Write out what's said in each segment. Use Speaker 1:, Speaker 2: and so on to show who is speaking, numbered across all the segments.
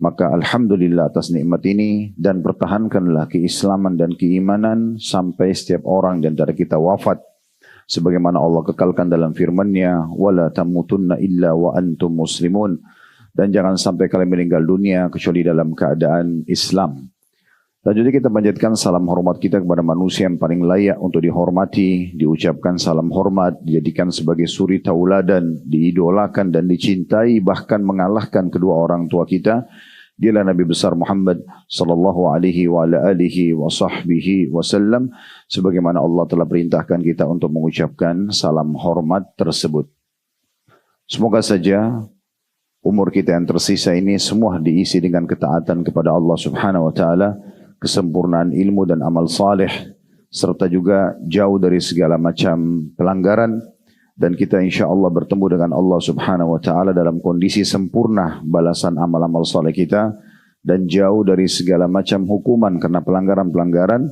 Speaker 1: Maka alhamdulillah atas nikmat ini dan pertahankanlah keislaman dan keimanan sampai setiap orang di antara kita wafat. Sebagaimana Allah kekalkan dalam firman-Nya, wala tamutunna illa wa antum muslimun, dan jangan sampai kalian meninggal dunia kecuali dalam keadaan Islam. Selanjutnya kita panjatkan salam hormat kita kepada manusia yang paling layak untuk dihormati, diucapkan salam hormat, dijadikan sebagai suri tauladan, diidolakan dan dicintai, bahkan mengalahkan kedua orang tua kita. Dialah Nabi besar Muhammad sallallahu alaihi wa ala alihi wa sahbihi wasallam, sebagaimana Allah telah perintahkan kita untuk mengucapkan salam hormat tersebut. Semoga saja umur kita yang tersisa ini semua diisi dengan ketaatan kepada Allah Subhanahu wa taala, kesempurnaan ilmu dan amal saleh, serta juga jauh dari segala macam pelanggaran, dan kita insya Allah bertemu dengan Allah Subhanahu wa taala dalam kondisi sempurna balasan amal-amal saleh kita, dan jauh dari segala macam hukuman karena pelanggaran-pelanggaran,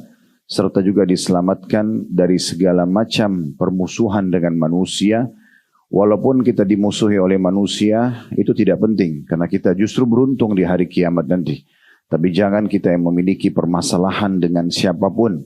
Speaker 1: serta juga diselamatkan dari segala macam permusuhan dengan manusia. Walaupun kita dimusuhi oleh manusia, itu tidak penting, karena kita justru beruntung di hari kiamat nanti. Tapi jangan kita yang memiliki permasalahan dengan siapapun.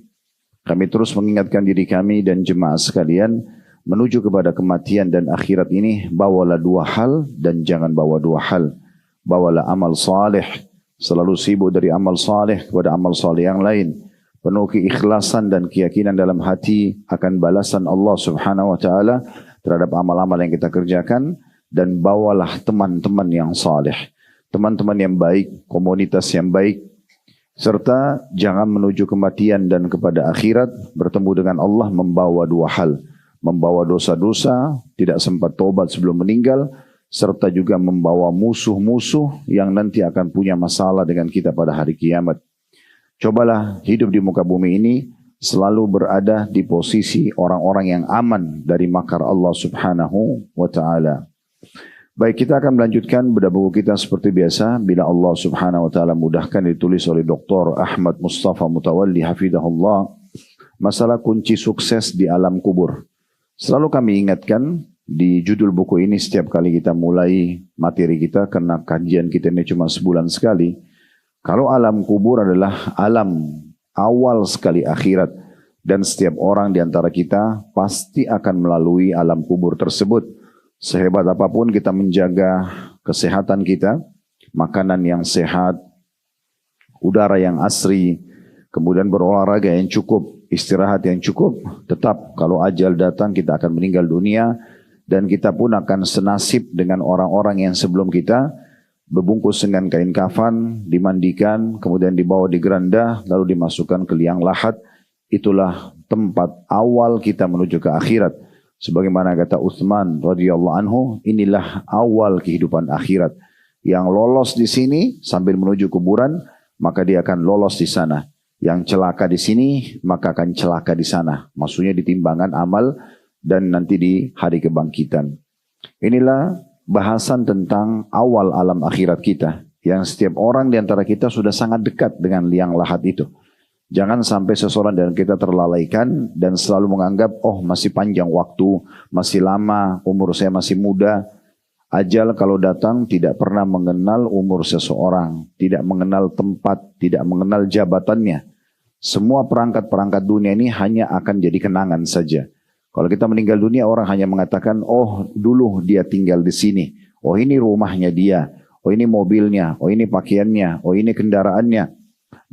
Speaker 1: Kami terus mengingatkan diri kami dan jemaah sekalian, menuju kepada kematian dan akhirat ini, bawalah dua hal dan jangan bawa dua hal. Bawalah amal saleh, selalu sibuk dari amal saleh kepada amal saleh yang lain. Penuh keikhlasan dan keyakinan dalam hati akan balasan Allah Subhanahu wa taala terhadap amal-amal yang kita kerjakan, dan bawalah teman-teman yang saleh, teman-teman yang baik, komunitas yang baik, serta jangan menuju kematian dan kepada akhirat bertemu dengan Allah membawa dua hal. Membawa dosa-dosa, tidak sempat tobat sebelum meninggal, serta juga membawa musuh-musuh yang nanti akan punya masalah dengan kita pada hari kiamat. Cobalah hidup di muka bumi ini selalu berada di posisi orang-orang yang aman dari makar Allah Subhanahu wa ta'ala. Baik, kita akan melanjutkan bedah buku kita seperti biasa. Bila Allah Subhanahu wa ta'ala mudahkan, ditulis oleh Dr. Ahmad Mustafa Mutawalli hafidhahullah, masalah kunci sukses di alam kubur. Selalu kami ingatkan di judul buku ini setiap kali kita mulai materi kita, karena kajian kita ini cuma sebulan sekali. Kalau alam kubur adalah alam awal sekali akhirat, dan setiap orang di antara kita pasti akan melalui alam kubur tersebut. Sehebat apapun kita menjaga kesehatan kita, makanan yang sehat, udara yang asri, kemudian berolahraga yang cukup, istirahat yang cukup, tetap kalau ajal datang kita akan meninggal dunia, dan kita pun akan senasib dengan orang-orang yang sebelum kita, berbungkus dengan kain kafan, dimandikan, kemudian dibawa di geranda, lalu dimasukkan ke liang lahat. Itulah tempat awal kita menuju ke akhirat. Sebagaimana kata Utsman radhiyallahu anhu, inilah awal kehidupan akhirat. Yang lolos di sini sambil menuju kuburan, maka dia akan lolos di sana. Yang celaka di sini, maka akan celaka di sana. Maksudnya di timbangan amal dan nanti di hari kebangkitan. Inilah bahasan tentang awal alam akhirat kita, yang setiap orang di antara kita sudah sangat dekat dengan liang lahat itu. Jangan sampai seseorang dari kita terlalaikan dan selalu menganggap, oh masih panjang waktu, masih lama, umur saya masih muda. Ajal kalau datang tidak pernah mengenal umur seseorang, tidak mengenal tempat, tidak mengenal jabatannya. Semua perangkat-perangkat dunia ini hanya akan jadi kenangan saja. Kalau kita meninggal dunia, orang hanya mengatakan, oh dulu dia tinggal di sini, oh ini rumahnya dia, oh ini mobilnya, oh ini pakaiannya, oh ini kendaraannya,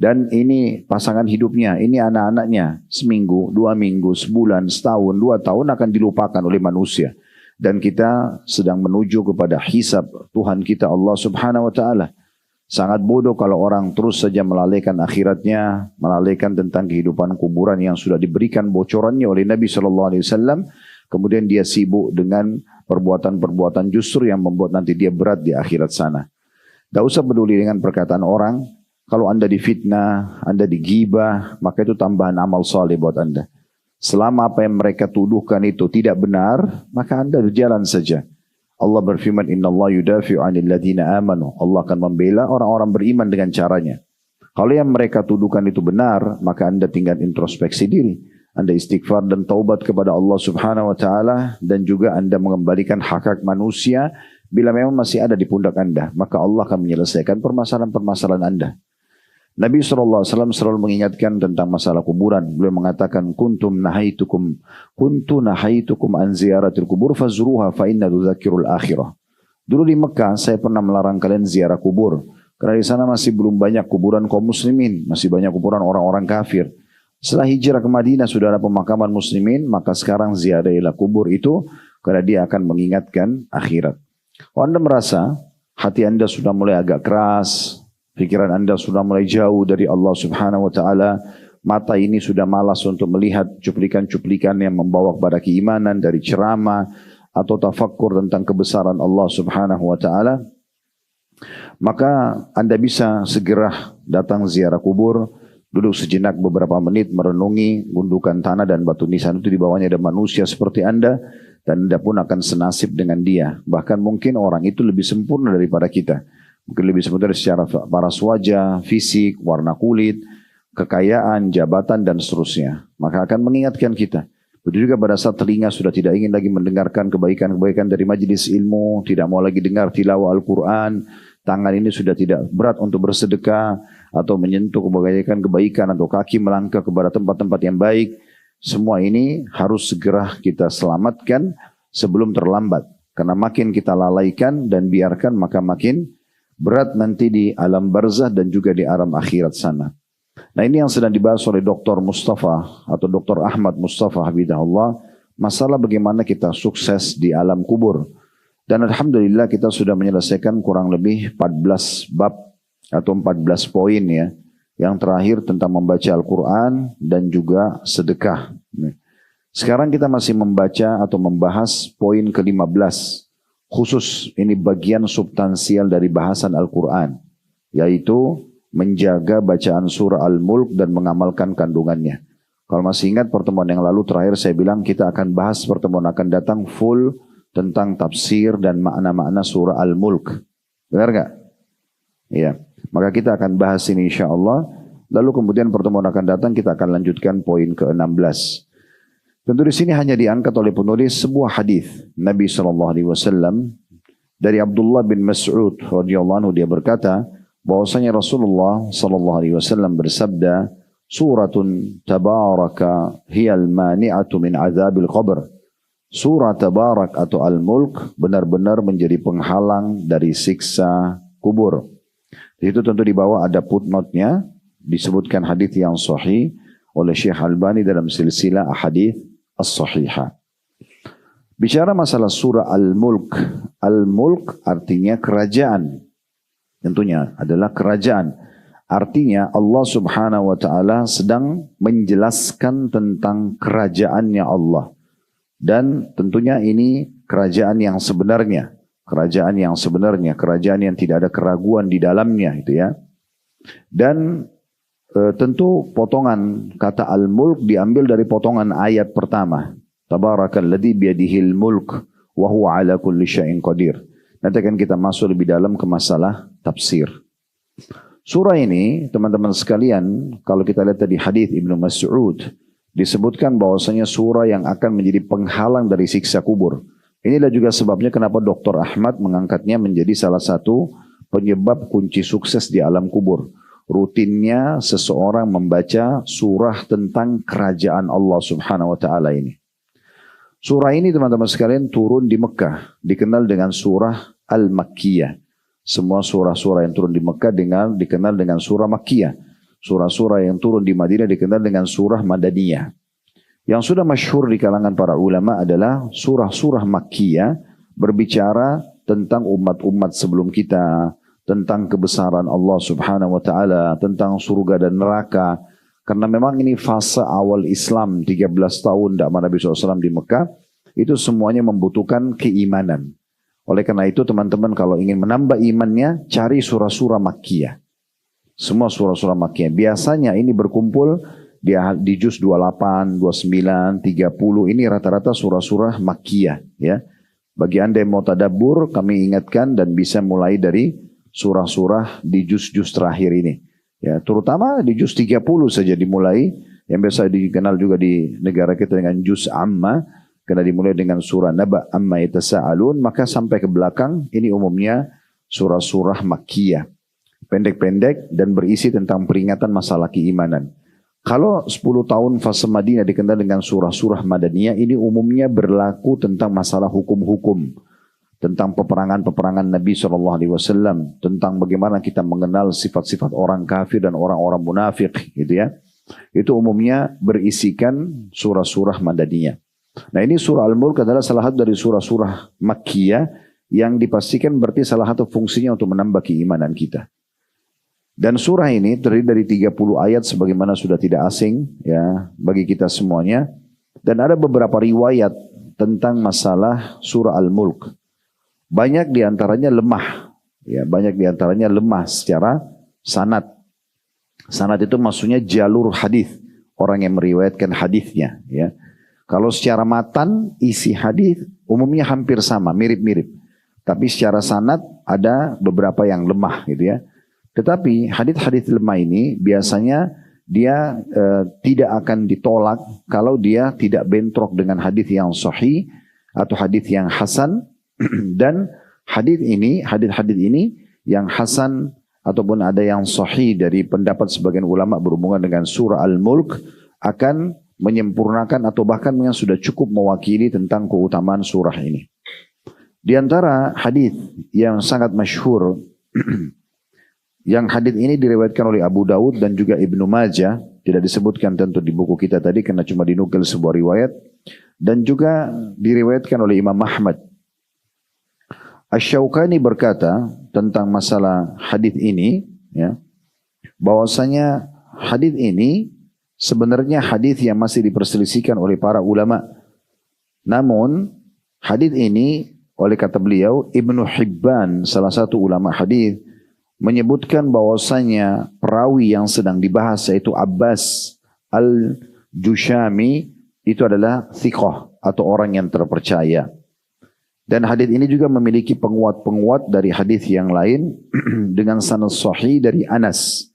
Speaker 1: dan ini pasangan hidupnya, ini anak-anaknya. Seminggu, 2 minggu, sebulan, setahun, 2 tahun akan dilupakan oleh manusia. Dan kita sedang menuju kepada hisab Tuhan kita Allah Subhanahu wa ta'ala. Sangat bodoh kalau orang terus saja melalaikan akhiratnya, melalaikan tentang kehidupan kuburan yang sudah diberikan bocorannya oleh Nabi SAW. Kemudian dia sibuk dengan perbuatan-perbuatan justru yang membuat nanti dia berat di akhirat sana. Tidak usah peduli dengan perkataan orang. Kalau anda difitnah, anda digibah, maka itu tambahan amal saleh buat anda. Selama apa yang mereka tuduhkan itu tidak benar, maka anda berjalan saja. Allah berfirman, Inna Allah yudafi'u 'anil ladhina amanu. Allah akan membela orang-orang beriman dengan caranya. Kalau yang mereka tuduhkan itu benar, maka anda tinggal introspeksi diri. Anda istighfar dan taubat kepada Allah Subhanahu wa ta'ala, dan juga anda mengembalikan hak-hak manusia bila memang masih ada di pundak Anda, maka Allah akan menyelesaikan permasalahan-permasalahan Anda. Nabi SAW selalu mengingatkan tentang masalah kuburan. Beliau mengatakan, kuntu nahaitukum an ziyaratil kubur fazruha fa inna tudzakirul akhirah. Dulu di Mekah saya pernah melarang kalian ziarah kubur. Karena di sana masih belum banyak kuburan kaum muslimin, masih banyak kuburan orang-orang kafir. Setelah hijrah ke Madinah sudah ada pemakaman muslimin, maka sekarang ziarahilah kubur itu karena dia akan mengingatkan akhirat. Kalau Anda merasa hati Anda sudah mulai agak keras, pikiran Anda sudah mulai jauh dari Allah Subhanahu wa taala, mata ini sudah malas untuk melihat cuplikan-cuplikan yang membawa kepada keimanan dari ceramah atau tafakkur tentang kebesaran Allah Subhanahu wa taala, maka Anda bisa segera datang ziarah kubur, duduk sejenak beberapa menit merenungi gundukan tanah dan batu nisan itu, di bawahnya ada manusia seperti Anda, dan Anda pun akan senasib dengan dia. Bahkan mungkin orang itu lebih sempurna daripada kita. Mungkin lebih sempurna secara paras wajah, fisik, warna kulit, kekayaan, jabatan, dan seterusnya. Maka akan mengingatkan kita. Begitu juga pada saat telinga sudah tidak ingin lagi mendengarkan kebaikan-kebaikan dari majelis ilmu, tidak mau lagi dengar tilawah Al-Quran, tangan ini sudah tidak berat untuk bersedekah, atau menyentuh kebaikan atau kaki melangkah kepada tempat-tempat yang baik. Semua ini harus segera kita selamatkan sebelum terlambat. Karena makin kita lalaikan dan biarkan, maka makin berat nanti di alam barzah dan juga di alam akhirat sana. Nah, ini yang sedang dibahas oleh Dr. Mustafa atau Dr. Ahmad Mustafa Habibullah, masalah bagaimana kita sukses di alam kubur. Dan alhamdulillah kita sudah menyelesaikan kurang lebih 14 bab atau 14 poin ya. Yang terakhir tentang membaca Al-Quran dan juga sedekah. Sekarang kita masih membaca atau membahas poin ke-15. Khusus ini bagian substansial dari bahasan Al-Quran, yaitu menjaga bacaan surah Al-Mulk dan mengamalkan kandungannya. Kalau masih ingat pertemuan yang lalu terakhir saya bilang kita akan bahas pertemuan akan datang full tentang tafsir dan makna-makna surah Al-Mulk. Benar gak? Iya. Maka kita akan bahas ini insya Allah. Lalu kemudian pertemuan akan datang kita akan lanjutkan poin ke-16. Tentu di sini hanya diangkat oleh penulis sebuah hadis Nabi SAW dari Abdullah bin Mas'ud radhiyallahu anhu. Dia berkata bahwasanya Rasulullah SAW bersabda, suratun tabaraka hiyal mani'atu min azabil qabr. Surah Tabarak atau Al-Mulk benar-benar menjadi penghalang dari siksa kubur. Itu tentu di bawah ada footnote-nya, disebutkan hadis yang sahih oleh Syekh Albani dalam silsilah ahadits as-sahihah. Bicara masalah surah Al-Mulk. Al-Mulk artinya kerajaan. Tentunya adalah kerajaan. Artinya Allah Subhanahu wa taala sedang menjelaskan tentang kerajaannya Allah. Dan tentunya ini kerajaan yang sebenarnya. Kerajaan yang sebenarnya, kerajaan yang tidak ada keraguan di dalamnya itu ya. Dan tentu potongan kata Al-Mulk diambil dari potongan ayat pertama. Tabarakalladzi biyadihil mulk wa huwa ala kulli syai'in qadir. Nanti akan kita masuk lebih dalam ke masalah tafsir. Surah ini teman-teman sekalian, kalau kita lihat tadi hadis Ibnu Mas'ud, disebutkan bahwasanya surah yang akan menjadi penghalang dari siksa kubur. Inilah juga sebabnya kenapa Dr. Ahmad mengangkatnya menjadi salah satu penyebab kunci sukses di alam kubur. Rutinnya seseorang membaca surah tentang kerajaan Allah Subhanahu wa taala ini. Surah ini teman-teman sekalian turun di Mekah, dikenal dengan surah Al-Makkiyah. Semua surah-surah yang turun di Mekah dikenal dengan surah Makkiyah. Surah-surah yang turun di Madinah dikenal dengan surah Madaniyah. Yang sudah masyhur di kalangan para ulama adalah surah-surah Makkiyah berbicara tentang umat-umat sebelum kita, tentang kebesaran Allah Subhanahu wa taala, tentang surga dan neraka. Karena memang ini fase awal Islam, 13 tahun dakwah Nabi SAW di Mekah, itu semuanya membutuhkan keimanan. Oleh karena itu teman-teman kalau ingin menambah imannya, cari surah-surah Makkiyah. Semua surah-surah Makkiyah. Biasanya ini berkumpul di juz 28, 29, 30. Ini rata-rata surah-surah Makkiyah. Ya. Bagi anda yang mau tadabbur, kami ingatkan dan bisa mulai dari surah-surah di juz-juz terakhir ini. Ya, terutama di juz 30 saja dimulai. Yang biasa dikenal juga di negara kita dengan juz amma. karena dimulai dengan surah Naba amma yatasaalun, maka sampai ke belakang ini umumnya surah-surah Makkiyah. Pendek-pendek dan berisi tentang peringatan masalah keimanan. Kalau 10 tahun fase Madinah dikenal dengan surah-surah Madaniyah, ini umumnya berlaku tentang masalah hukum-hukum, tentang peperangan-peperangan Nabi SAW, tentang bagaimana kita mengenal sifat-sifat orang kafir dan orang-orang munafik, gitu ya. Itu umumnya berisikan surah-surah Madaniyah. Nah, ini surah Al-Mulk adalah salah satu dari surah-surah Makkiyah yang dipastikan berarti salah satu fungsinya untuk menambah keimanan kita. Dan surah ini terdiri dari 30 ayat sebagaimana sudah tidak asing ya bagi kita semuanya. Dan ada beberapa riwayat tentang masalah surah Al-Mulk. Banyak diantaranya lemah, ya banyak diantaranya lemah secara sanad. Sanad itu maksudnya jalur hadis, orang yang meriwayatkan hadisnya. Ya, kalau secara matan isi hadis umumnya hampir sama, mirip-mirip. Tapi secara sanad ada beberapa yang lemah, gitu ya. Tetapi hadis-hadis lemah ini biasanya dia tidak akan ditolak kalau dia tidak bentrok dengan hadis yang sahih atau hadis yang hasan. Dan hadis ini yang hasan ataupun ada yang sahih dari pendapat sebagian ulama berhubungan dengan surah Al-Mulk akan menyempurnakan atau bahkan yang sudah cukup mewakili tentang keutamaan surah ini. Di antara hadis yang sangat masyhur yang hadis ini diriwayatkan oleh Abu Daud dan juga Ibnu Majah, tidak disebutkan tentu di buku kita tadi karena cuma dinukil sebuah riwayat, dan juga diriwayatkan oleh Imam Ahmad. Asy-Syaukani berkata tentang masalah hadis ini, ya, bahwasanya hadis ini sebenarnya hadis yang masih diperselisihkan oleh para ulama. Namun hadis ini oleh kata beliau Ibnu Hibban, salah satu ulama hadis, menyebutkan bahwasanya perawi yang sedang dibahas yaitu Abbas Al-Jushami itu adalah thiqah atau orang yang terpercaya. Dan hadis ini juga memiliki penguat-penguat dari hadis yang lain dengan sanad sahih dari Anas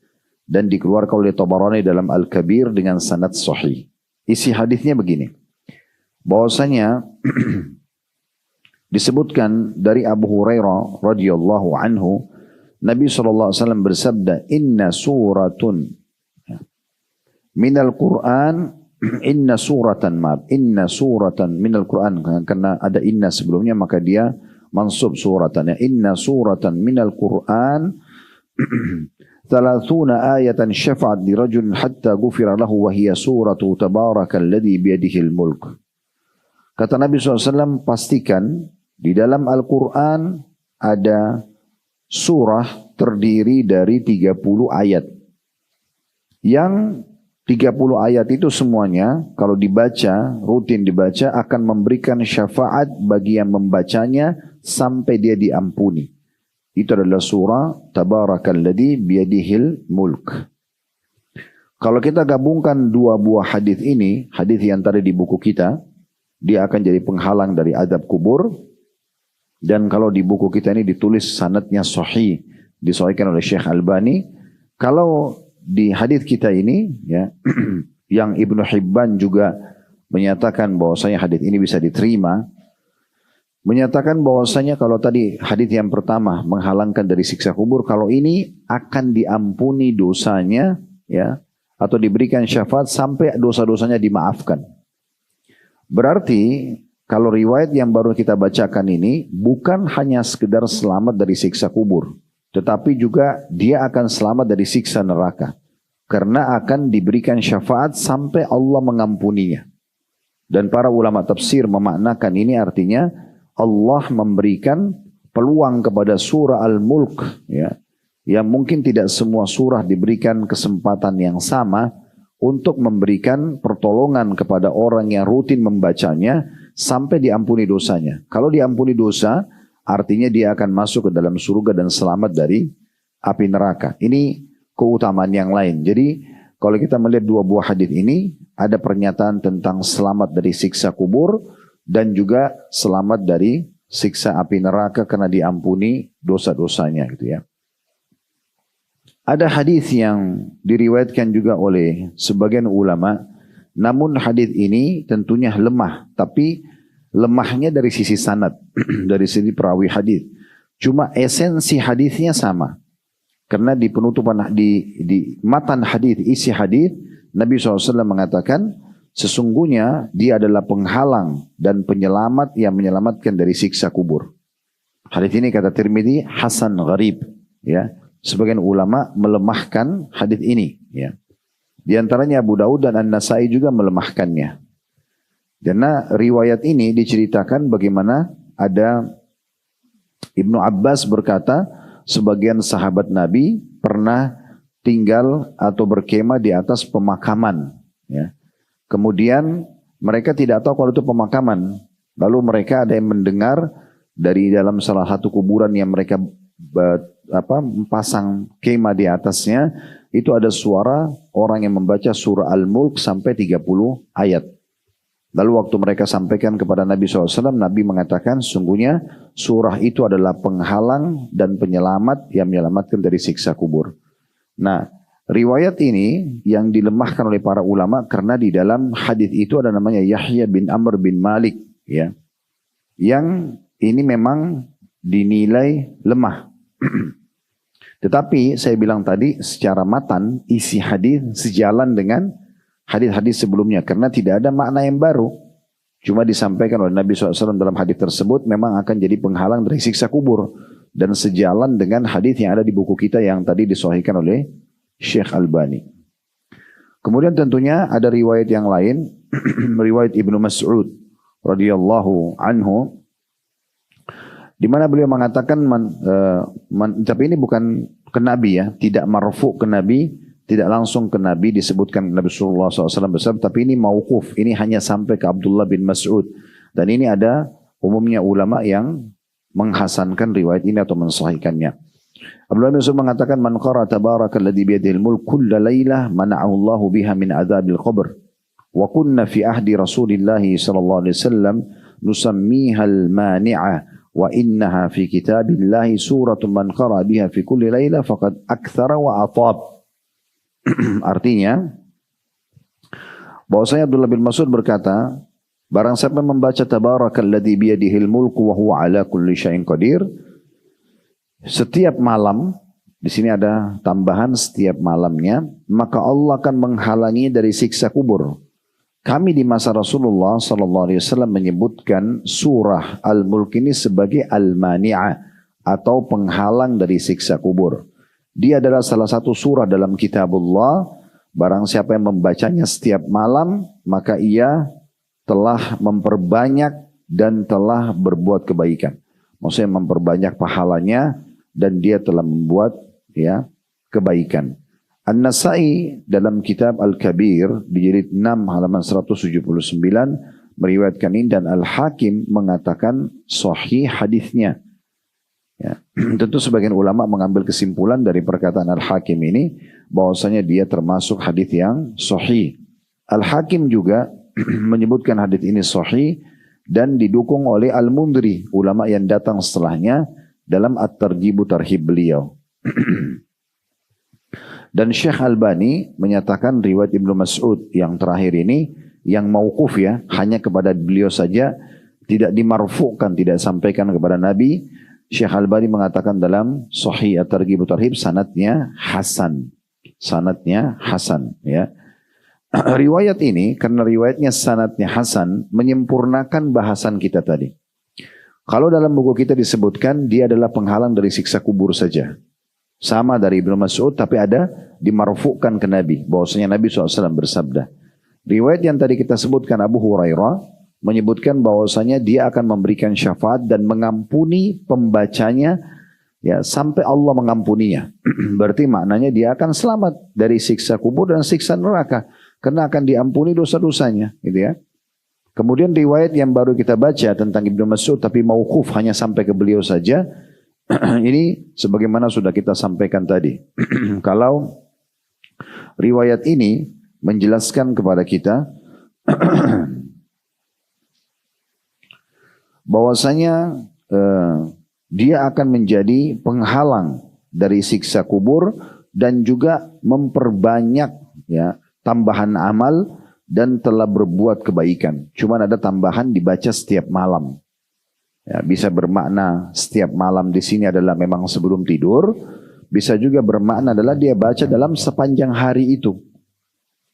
Speaker 1: dan dikeluarkan oleh Tabarani dalam Al-Kabir dengan sanad sahih. Isi hadisnya begini. Bahwasanya disebutkan dari Abu Hurairah radhiyallahu anhu, Nabi SAW bersabda, Inna suratun minal Qur'an, inna suratan minal Qur'an. Karena ada inna sebelumnya maka dia mansub suratannya. Inna suratan minal Qur'an 30 ayatan syafa'at li rajulin hatta gufira lahu wa hiya suratu tabarakalladzi biyadihil mulk. Kata Nabi SAW, pastikan di dalam Al-Quran ada surah terdiri dari 30 ayat. Yang 30 ayat itu semuanya kalau dibaca, rutin dibaca akan memberikan syafaat bagi yang membacanya sampai dia diampuni. Itu adalah surah Tabarakalladzi biyadihil mulk. Kalau kita gabungkan dua buah hadis ini, hadis yang tadi di buku kita, dia akan jadi penghalang dari azab kubur. Dan kalau di buku kita ini ditulis sanadnya sahih, disahihkan oleh Syekh Albani. Kalau di hadis kita ini, ya, yang Ibnu Hibban juga menyatakan bahwasanya hadis ini bisa diterima, menyatakan bahwasanya kalau tadi hadis yang pertama menghalangkan dari siksa kubur, kalau ini akan diampuni dosanya, ya, atau diberikan syafaat sampai dosa-dosanya dimaafkan. Berarti kalau riwayat yang baru kita bacakan ini bukan hanya sekedar selamat dari siksa kubur, tetapi juga dia akan selamat dari siksa neraka. Karena akan diberikan syafaat sampai Allah mengampuninya. Dan para ulama tafsir memaknakan ini artinya Allah memberikan peluang kepada surah Al-Mulk, ya, yang mungkin tidak semua surah diberikan kesempatan yang sama untuk memberikan pertolongan kepada orang yang rutin membacanya sampai diampuni dosanya. Kalau diampuni dosa, artinya dia akan masuk ke dalam surga dan selamat dari api neraka. Ini keutamaan yang lain. Jadi kalau kita melihat dua buah hadis ini, ada pernyataan tentang selamat dari siksa kubur dan juga selamat dari siksa api neraka karena diampuni dosa-dosanya, gitu ya. Ada hadis yang diriwayatkan juga oleh sebagian ulama, namun hadis ini tentunya lemah, tapi lemahnya dari sisi sanad, dari sisi perawi hadis. Cuma esensi hadisnya sama. Karena di penutupan di matan hadis, isi hadis, Nabi SAW mengatakan sesungguhnya dia adalah penghalang dan penyelamat yang menyelamatkan dari siksa kubur. Hadis ini kata Tirmidzi hasan gharib, ya. Sebagian ulama melemahkan hadis ini, ya. Di antaranya Abu Daud dan An-Nasai juga melemahkannya. Karena riwayat ini diceritakan bagaimana ada Ibnu Abbas berkata, sebagian sahabat Nabi pernah tinggal atau berkemah di atas pemakaman, ya. Kemudian mereka tidak tahu kalau itu pemakaman. Lalu mereka ada yang mendengar dari dalam salah satu kuburan yang mereka pasang kemah di atasnya, itu ada suara orang yang membaca surah Al-Mulk sampai 30 ayat. Lalu waktu mereka sampaikan kepada Nabi SAW, Nabi mengatakan sungguhnya surah itu adalah penghalang dan penyelamat yang menyelamatkan dari siksa kubur. Nah, riwayat ini yang dilemahkan oleh para ulama karena di dalam hadis itu ada namanya Yahya bin Amr bin Malik, ya, yang ini memang dinilai lemah. Tetapi saya bilang tadi secara matan isi hadis sejalan dengan hadis-hadis sebelumnya karena tidak ada makna yang baru. Cuma disampaikan oleh Nabi SAW dalam hadis tersebut memang akan jadi penghalang dari siksa kubur dan sejalan dengan hadis yang ada di buku kita yang tadi disahihkan oleh Syekh Albani. Kemudian tentunya ada riwayat yang lain, riwayat Ibnu Mas'ud radhiyallahu anhu, di mana beliau mengatakan tapi ini bukan ke Nabi, ya, tidak marfu ke Nabi, tidak langsung ke Nabi disebutkan Nabi Sallallahu Alaihi Wasallam bersabda, tapi ini mauquf, ini hanya sampai ke Abdullah bin Mas'ud. Dan ini ada umumnya ulama yang menghasankan riwayat ini atau mensahihkannya. Abdullah bin Mas'ud mengatakan, man qara tabarakalladzi biyadihil mulk kulla lailah mana'ahu Allahu biha min adzabil qabr. Wa kunna fi ahdi Rasulillah sallallahu alaihi wasallam nusammiha al-mani'ah wa innaha fi kitabillahi suratun man qara biha fi kulli lailah faqad aktsara wa atab. Artinya bahwasanya Abdullah bin Mas'ud berkata, barang siapa membaca tabarakalladzi biyadihil mulku wa huwa ala kulli syai'in qadir, setiap malam, di sini ada tambahan setiap malamnya, maka Allah akan menghalangi dari siksa kubur. Kami di masa Rasulullah sallallahu alaihi wasallam menyebutkan surah Al-Mulk ini sebagai Al-Mani'ah atau penghalang dari siksa kubur. Dia adalah salah satu surah dalam kitabullah. Barang siapa yang membacanya setiap malam, maka ia telah memperbanyak dan telah berbuat kebaikan. Maksudnya memperbanyak pahalanya dan dia telah membuat, ya, kebaikan. An-Nasai dalam kitab Al-Kabir di jilid 6 halaman 179 meriwayatkan ini, dan Al-Hakim mengatakan sahih hadisnya. Ya. Tentu sebagian ulama mengambil kesimpulan dari perkataan Al-Hakim ini bahwasanya dia termasuk hadis yang sahih. Al-Hakim juga menyebutkan hadis ini sahih dan didukung oleh Al-Mundri, ulama yang datang setelahnya dalam At-Targhib Tarhib beliau. Dan Syekh Albani menyatakan riwayat Ibnu Mas'ud yang terakhir ini yang mauquf, ya, hanya kepada beliau saja, tidak dimarfu'kan, tidak sampaikan kepada Nabi. Syekh Albani mengatakan dalam Sahih At-Targhib Tarhib sanadnya hasan. Sanadnya hasan, ya. Riwayat ini karena riwayatnya sanadnya hasan menyempurnakan bahasan kita tadi. Kalau dalam buku kita disebutkan dia adalah penghalang dari siksa kubur saja. Sama dari Ibnu Mas'ud, tapi ada dimarfu'kan ke Nabi. Bahwasanya Nabi SAW bersabda. Riwayat yang tadi kita sebutkan Abu Hurairah menyebutkan bahwasanya dia akan memberikan syafaat dan mengampuni pembacanya, ya, sampai Allah mengampuninya. Berarti maknanya dia akan selamat dari siksa kubur dan siksa neraka. Karena akan diampuni dosa-dosanya. Gitu, ya. Kemudian riwayat yang baru kita baca tentang Ibnu Mas'ud tapi mauquf hanya sampai ke beliau saja. Ini sebagaimana sudah kita sampaikan tadi. Kalau riwayat ini menjelaskan kepada kita bahwasanya dia akan menjadi penghalang dari siksa kubur dan juga memperbanyak, ya, tambahan amal dan telah berbuat kebaikan. Cuman ada tambahan dibaca setiap malam. Ya, bisa bermakna setiap malam di sini adalah memang sebelum tidur. Bisa juga bermakna adalah dia baca dalam sepanjang hari itu.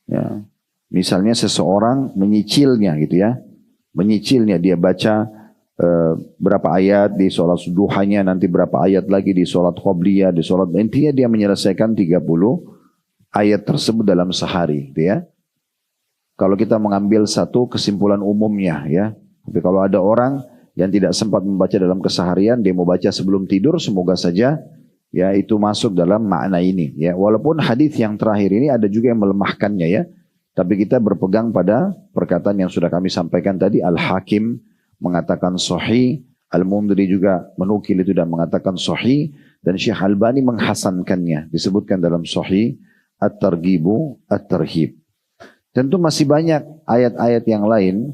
Speaker 1: Ya. Misalnya seseorang menyicilnya gitu ya. Menyicilnya dia baca berapa ayat di sholat duhanya, nanti berapa ayat lagi di sholat qobliyah, di sholat, intinya dia menyelesaikan 30 ayat tersebut dalam sehari gitu ya. Kalau kita mengambil satu kesimpulan umumnya ya. Tapi kalau ada orang yang tidak sempat membaca dalam keseharian, dia mau baca sebelum tidur, semoga saja ya itu masuk dalam makna ini ya. Walaupun hadis yang terakhir ini ada juga yang melemahkannya ya, tapi kita berpegang pada perkataan yang sudah kami sampaikan tadi. Al-Hakim mengatakan sahih, Al-Mundhiri juga menukil itu dan mengatakan sahih, dan Syekh Albani menghasankannya, disebutkan dalam sahih At-Targhibu At-Tarhib. Tentu masih banyak ayat-ayat yang lain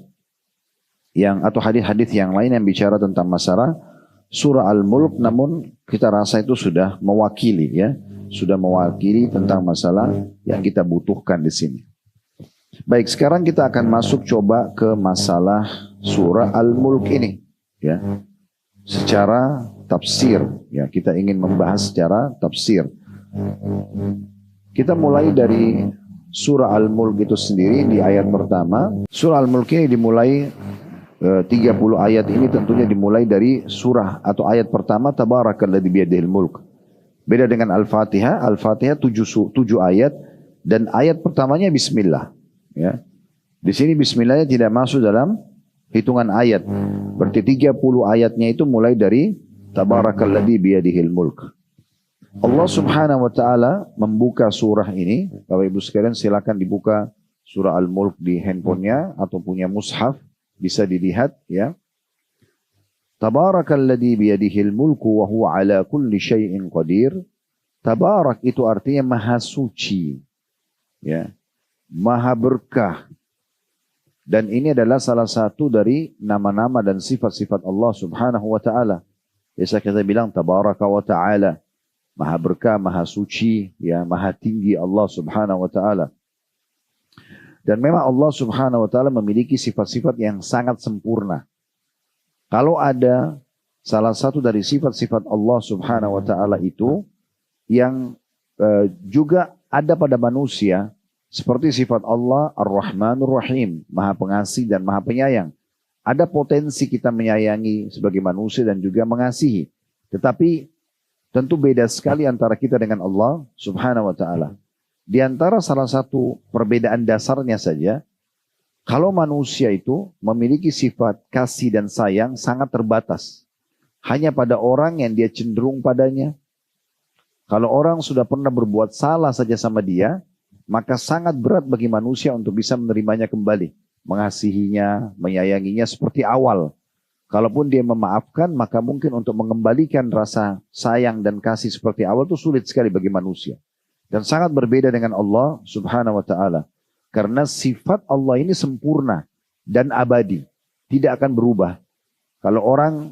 Speaker 1: atau hadis-hadis yang lain yang bicara tentang masalah surah Al-Mulk, namun kita rasa itu sudah mewakili ya, sudah mewakili tentang masalah yang kita butuhkan di sini. Baik, sekarang kita akan masuk coba ke masalah surah Al-Mulk ini ya. Secara tafsir ya, kita ingin membahas secara tafsir. Kita mulai dari surah Al-Mulk itu sendiri di ayat pertama. Surah Al-Mulk ini dimulai 30 ayat ini tentunya dimulai dari surah atau ayat pertama Tabarakalladzi biyadihil mulk. Beda dengan Al-Fatihah. Al-Fatihah 7 ayat dan ayat pertamanya bismillah ya. Di sini bismillahnya tidak masuk dalam hitungan ayat. Berarti 30 ayatnya itu mulai dari Tabarakalladzi biyadihil mulk. Allah Subhanahu wa taala membuka surah ini. Bapak Ibu sekalian silakan dibuka surah Al-Mulk di handphonenya atau punya mushaf. Bisa dilihat ya. Tabarakalladzi biyadihil mulku wa huwa ala kulli syai'in qadir. Tabarak itu artinya maha suci. Ya. Maha berkah. Dan ini adalah salah satu dari nama-nama dan sifat-sifat Allah Subhanahu wa taala. Biasa kita bilang tabaraka wa taala. Maha berkah, maha suci, ya, maha tinggi Allah Subhanahu wa taala. Dan memang Allah Subhanahu wa taala memiliki sifat-sifat yang sangat sempurna. Kalau ada salah satu dari sifat-sifat Allah Subhanahu wa taala itu yang juga ada pada manusia, seperti sifat Allah Ar-Rahmanur Rahim, Maha Pengasih dan Maha Penyayang. Ada potensi kita menyayangi sebagai manusia dan juga mengasihi. Tetapi tentu beda sekali antara kita dengan Allah Subhanahu wa taala. Di antara salah satu perbedaan dasarnya saja, kalau manusia itu memiliki sifat kasih dan sayang sangat terbatas. Hanya pada orang yang dia cenderung padanya. Kalau orang sudah pernah berbuat salah saja sama dia, maka sangat berat bagi manusia untuk bisa menerimanya kembali. Mengasihinya, menyayanginya seperti awal. Kalaupun dia memaafkan, maka mungkin untuk mengembalikan rasa sayang dan kasih seperti awal itu sulit sekali bagi manusia. Dan sangat berbeda dengan Allah Subhanahu wa taala. Karena sifat Allah ini sempurna dan abadi, tidak akan berubah. Kalau orang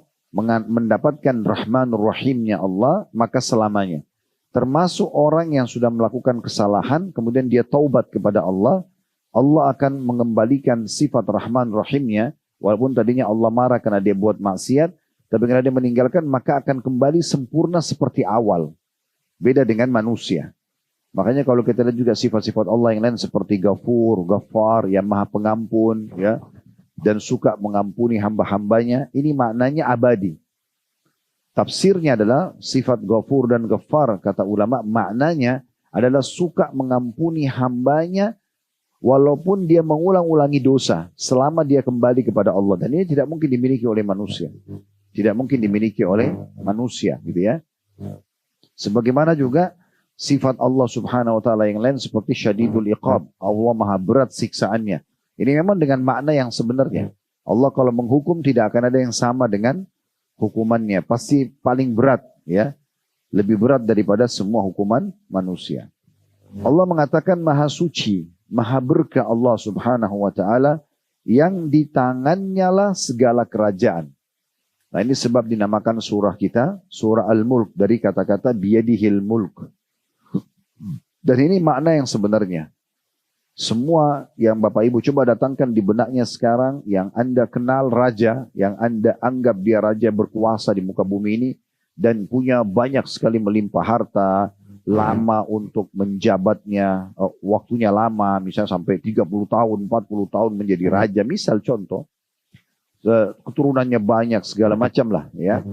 Speaker 1: mendapatkan Rahmanur Rahimnya Allah, maka selamanya. Termasuk orang yang sudah melakukan kesalahan, kemudian dia taubat kepada Allah, Allah akan mengembalikan sifat Rahman Rahimnya. Walaupun tadinya Allah marah karena dia buat maksiat, tapi karena dia meninggalkan, maka akan kembali sempurna seperti awal. Beda dengan manusia. Makanya kalau kita lihat juga sifat-sifat Allah yang lain seperti Ghafur, Ghaffar, yang maha pengampun, ya, dan suka mengampuni hamba-hambanya, ini maknanya abadi. Tafsirnya adalah sifat Ghafur dan Ghaffar, kata ulama, maknanya adalah suka mengampuni hambanya walaupun dia mengulang-ulangi dosa selama dia kembali kepada Allah. Dan ini tidak mungkin dimiliki oleh manusia. Tidak mungkin dimiliki oleh manusia, gitu ya. Sebagaimana juga sifat Allah Subhanahu wa taala yang lain seperti syadidul iqab, Allah maha berat siksaannya. Ini memang dengan makna yang sebenarnya. Allah kalau menghukum tidak akan ada yang sama dengan hukumannya, pasti paling berat, ya. Lebih berat daripada semua hukuman manusia. Allah mengatakan maha suci, maha berkah Allah Subhanahu wa taala yang di tangannya lah segala kerajaan. Nah, ini sebab dinamakan surah kita surah Al-Mulk dari kata-kata biyadihil mulk. Dan ini makna yang sebenarnya. Semua yang Bapak Ibu coba datangkan di benaknya sekarang, yang Anda kenal raja, yang Anda anggap dia raja berkuasa di muka bumi ini, dan punya banyak sekali melimpah harta, lama untuk menjabatnya, waktunya lama, misalnya sampai 30 tahun, 40 tahun menjadi raja, misal contoh, keturunannya banyak, segala macam lah ya.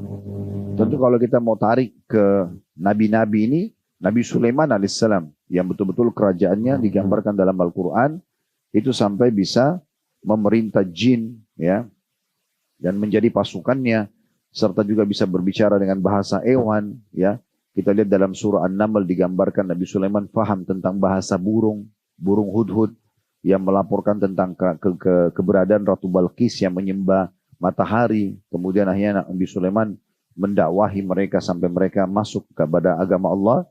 Speaker 1: Tentu kalau kita mau tarik ke nabi-nabi ini, Nabi Sulaiman alaihissalam, yang betul-betul kerajaannya digambarkan dalam Al-Quran, itu sampai bisa memerintah jin, ya, dan menjadi pasukannya, serta juga bisa berbicara dengan bahasa hewan, ya. Kita lihat dalam surah An-Naml digambarkan Nabi Sulaiman faham tentang bahasa burung, burung hudhud, yang melaporkan tentang keberadaan Ratu Balqis yang menyembah matahari. Kemudian akhirnya Nabi Sulaiman mendakwahi mereka sampai mereka masuk kepada agama Allah.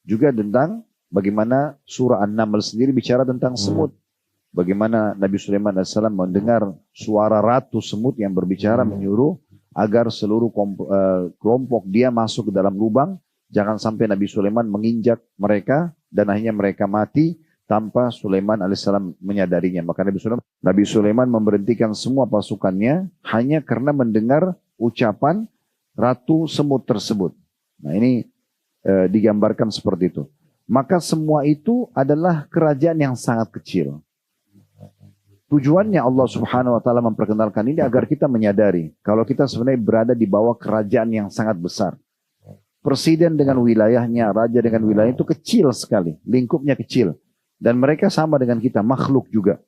Speaker 1: Juga tentang bagaimana surah An-Naml sendiri bicara tentang semut. Bagaimana Nabi Sulaiman AS mendengar suara ratu semut yang berbicara menyuruh agar seluruh kelompok dia masuk ke dalam lubang. Jangan sampai Nabi Sulaiman menginjak mereka dan akhirnya mereka mati tanpa Sulaiman AS menyadarinya. Maka Nabi Sulaiman memberhentikan semua pasukannya hanya karena mendengar ucapan ratu semut tersebut. Nah ini digambarkan seperti itu. Maka semua itu adalah kerajaan yang sangat kecil. Tujuannya Allah Subhanahu wa taala memperkenalkan ini agar kita menyadari kalau kita sebenarnya berada di bawah kerajaan yang sangat besar. Presiden dengan wilayahnya, raja dengan wilayah itu kecil sekali, lingkupnya kecil. Dan mereka sama dengan kita, makhluk juga.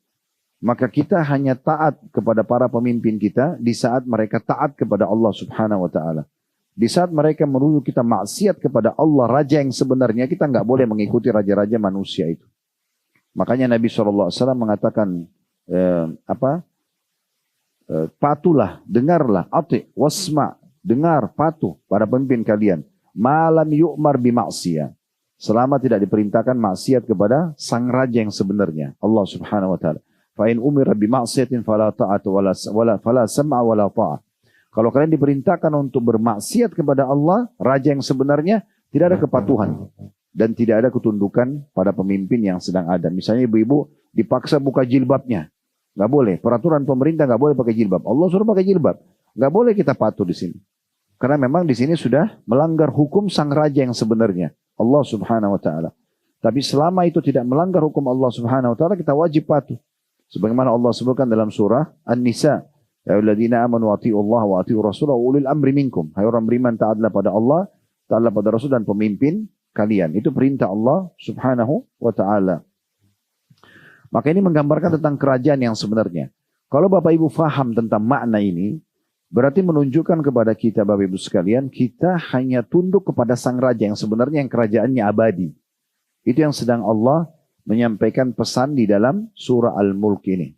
Speaker 1: Maka kita hanya taat kepada para pemimpin kita di saat mereka taat kepada Allah Subhanahu wa taala. Di saat mereka menuduh kita maksiat kepada Allah, raja yang sebenarnya, kita nggak boleh mengikuti raja-raja manusia itu. Makanya Nabi SAW mengatakan, patuhlah, dengarlah, ati, wasma, dengar, patuh pada pemimpin kalian. Malam yu'mar bimaksiyah. Selama tidak diperintahkan maksiat kepada sang raja yang sebenarnya, Allah Subhanahu wa taala. Fa in umira bimaksiatin fala ta'ata fala sam'a wala ta'ah. Kalau kalian diperintahkan untuk bermaksiat kepada Allah, raja yang sebenarnya, tidak ada kepatuhan dan tidak ada ketundukan pada pemimpin yang sedang ada. Misalnya ibu-ibu dipaksa buka jilbabnya, nggak boleh. Peraturan pemerintah nggak boleh pakai jilbab. Allah suruh pakai jilbab, nggak boleh kita patuh di sini. Karena memang di sini sudah melanggar hukum sang raja yang sebenarnya, Allah Subhanahu wa taala. Tapi selama itu tidak melanggar hukum Allah Subhanahu wa taala, kita wajib patuh. Sebagaimana Allah sebutkan dalam surah An-Nisa, ya ayyuhalladzina amanu atti'ullaha wa atti'ur rasula wa ulil amri minkum. Hai orang beriman, taatlah pada Allah, taatlah pada Rasul dan pemimpin kalian. Itu perintah Allah Subhanahu wa taala. Maka ini menggambarkan tentang kerajaan yang sebenarnya. Kalau Bapak Ibu faham tentang makna ini, berarti menunjukkan kepada kita Bapak Ibu sekalian, kita hanya tunduk kepada sang raja yang sebenarnya yang kerajaannya abadi. Itu yang sedang Allah menyampaikan pesan di dalam surah Al-Mulk ini.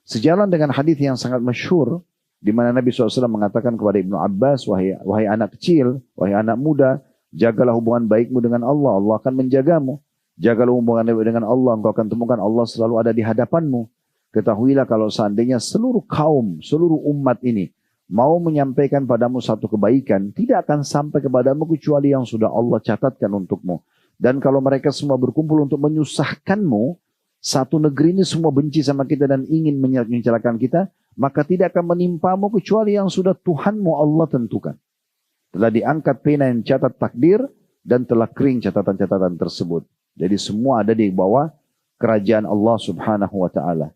Speaker 1: Sejalan dengan hadis yang sangat masyhur, di mana Nabi SAW mengatakan kepada Ibnu Abbas, wahai anak kecil, wahai anak muda, jagalah hubungan baikmu dengan Allah, Allah akan menjagamu. Jagalah hubungan dengan Allah, engkau akan temukan Allah selalu ada di hadapanmu. Ketahuilah kalau seandainya seluruh kaum, seluruh umat ini mau menyampaikan padamu satu kebaikan, tidak akan sampai kepadamu kecuali yang sudah Allah catatkan untukmu. Dan kalau mereka semua berkumpul untuk menyusahkanmu, satu negeri ini semua benci sama kita dan ingin menyalahkan kita, maka tidak akan menimpamu kecuali yang sudah Tuhanmu Allah tentukan. Telah diangkat pena yang catat takdir dan telah kering catatan-catatan tersebut. Jadi semua ada di bawah kerajaan Allah Subhanahu wa taala.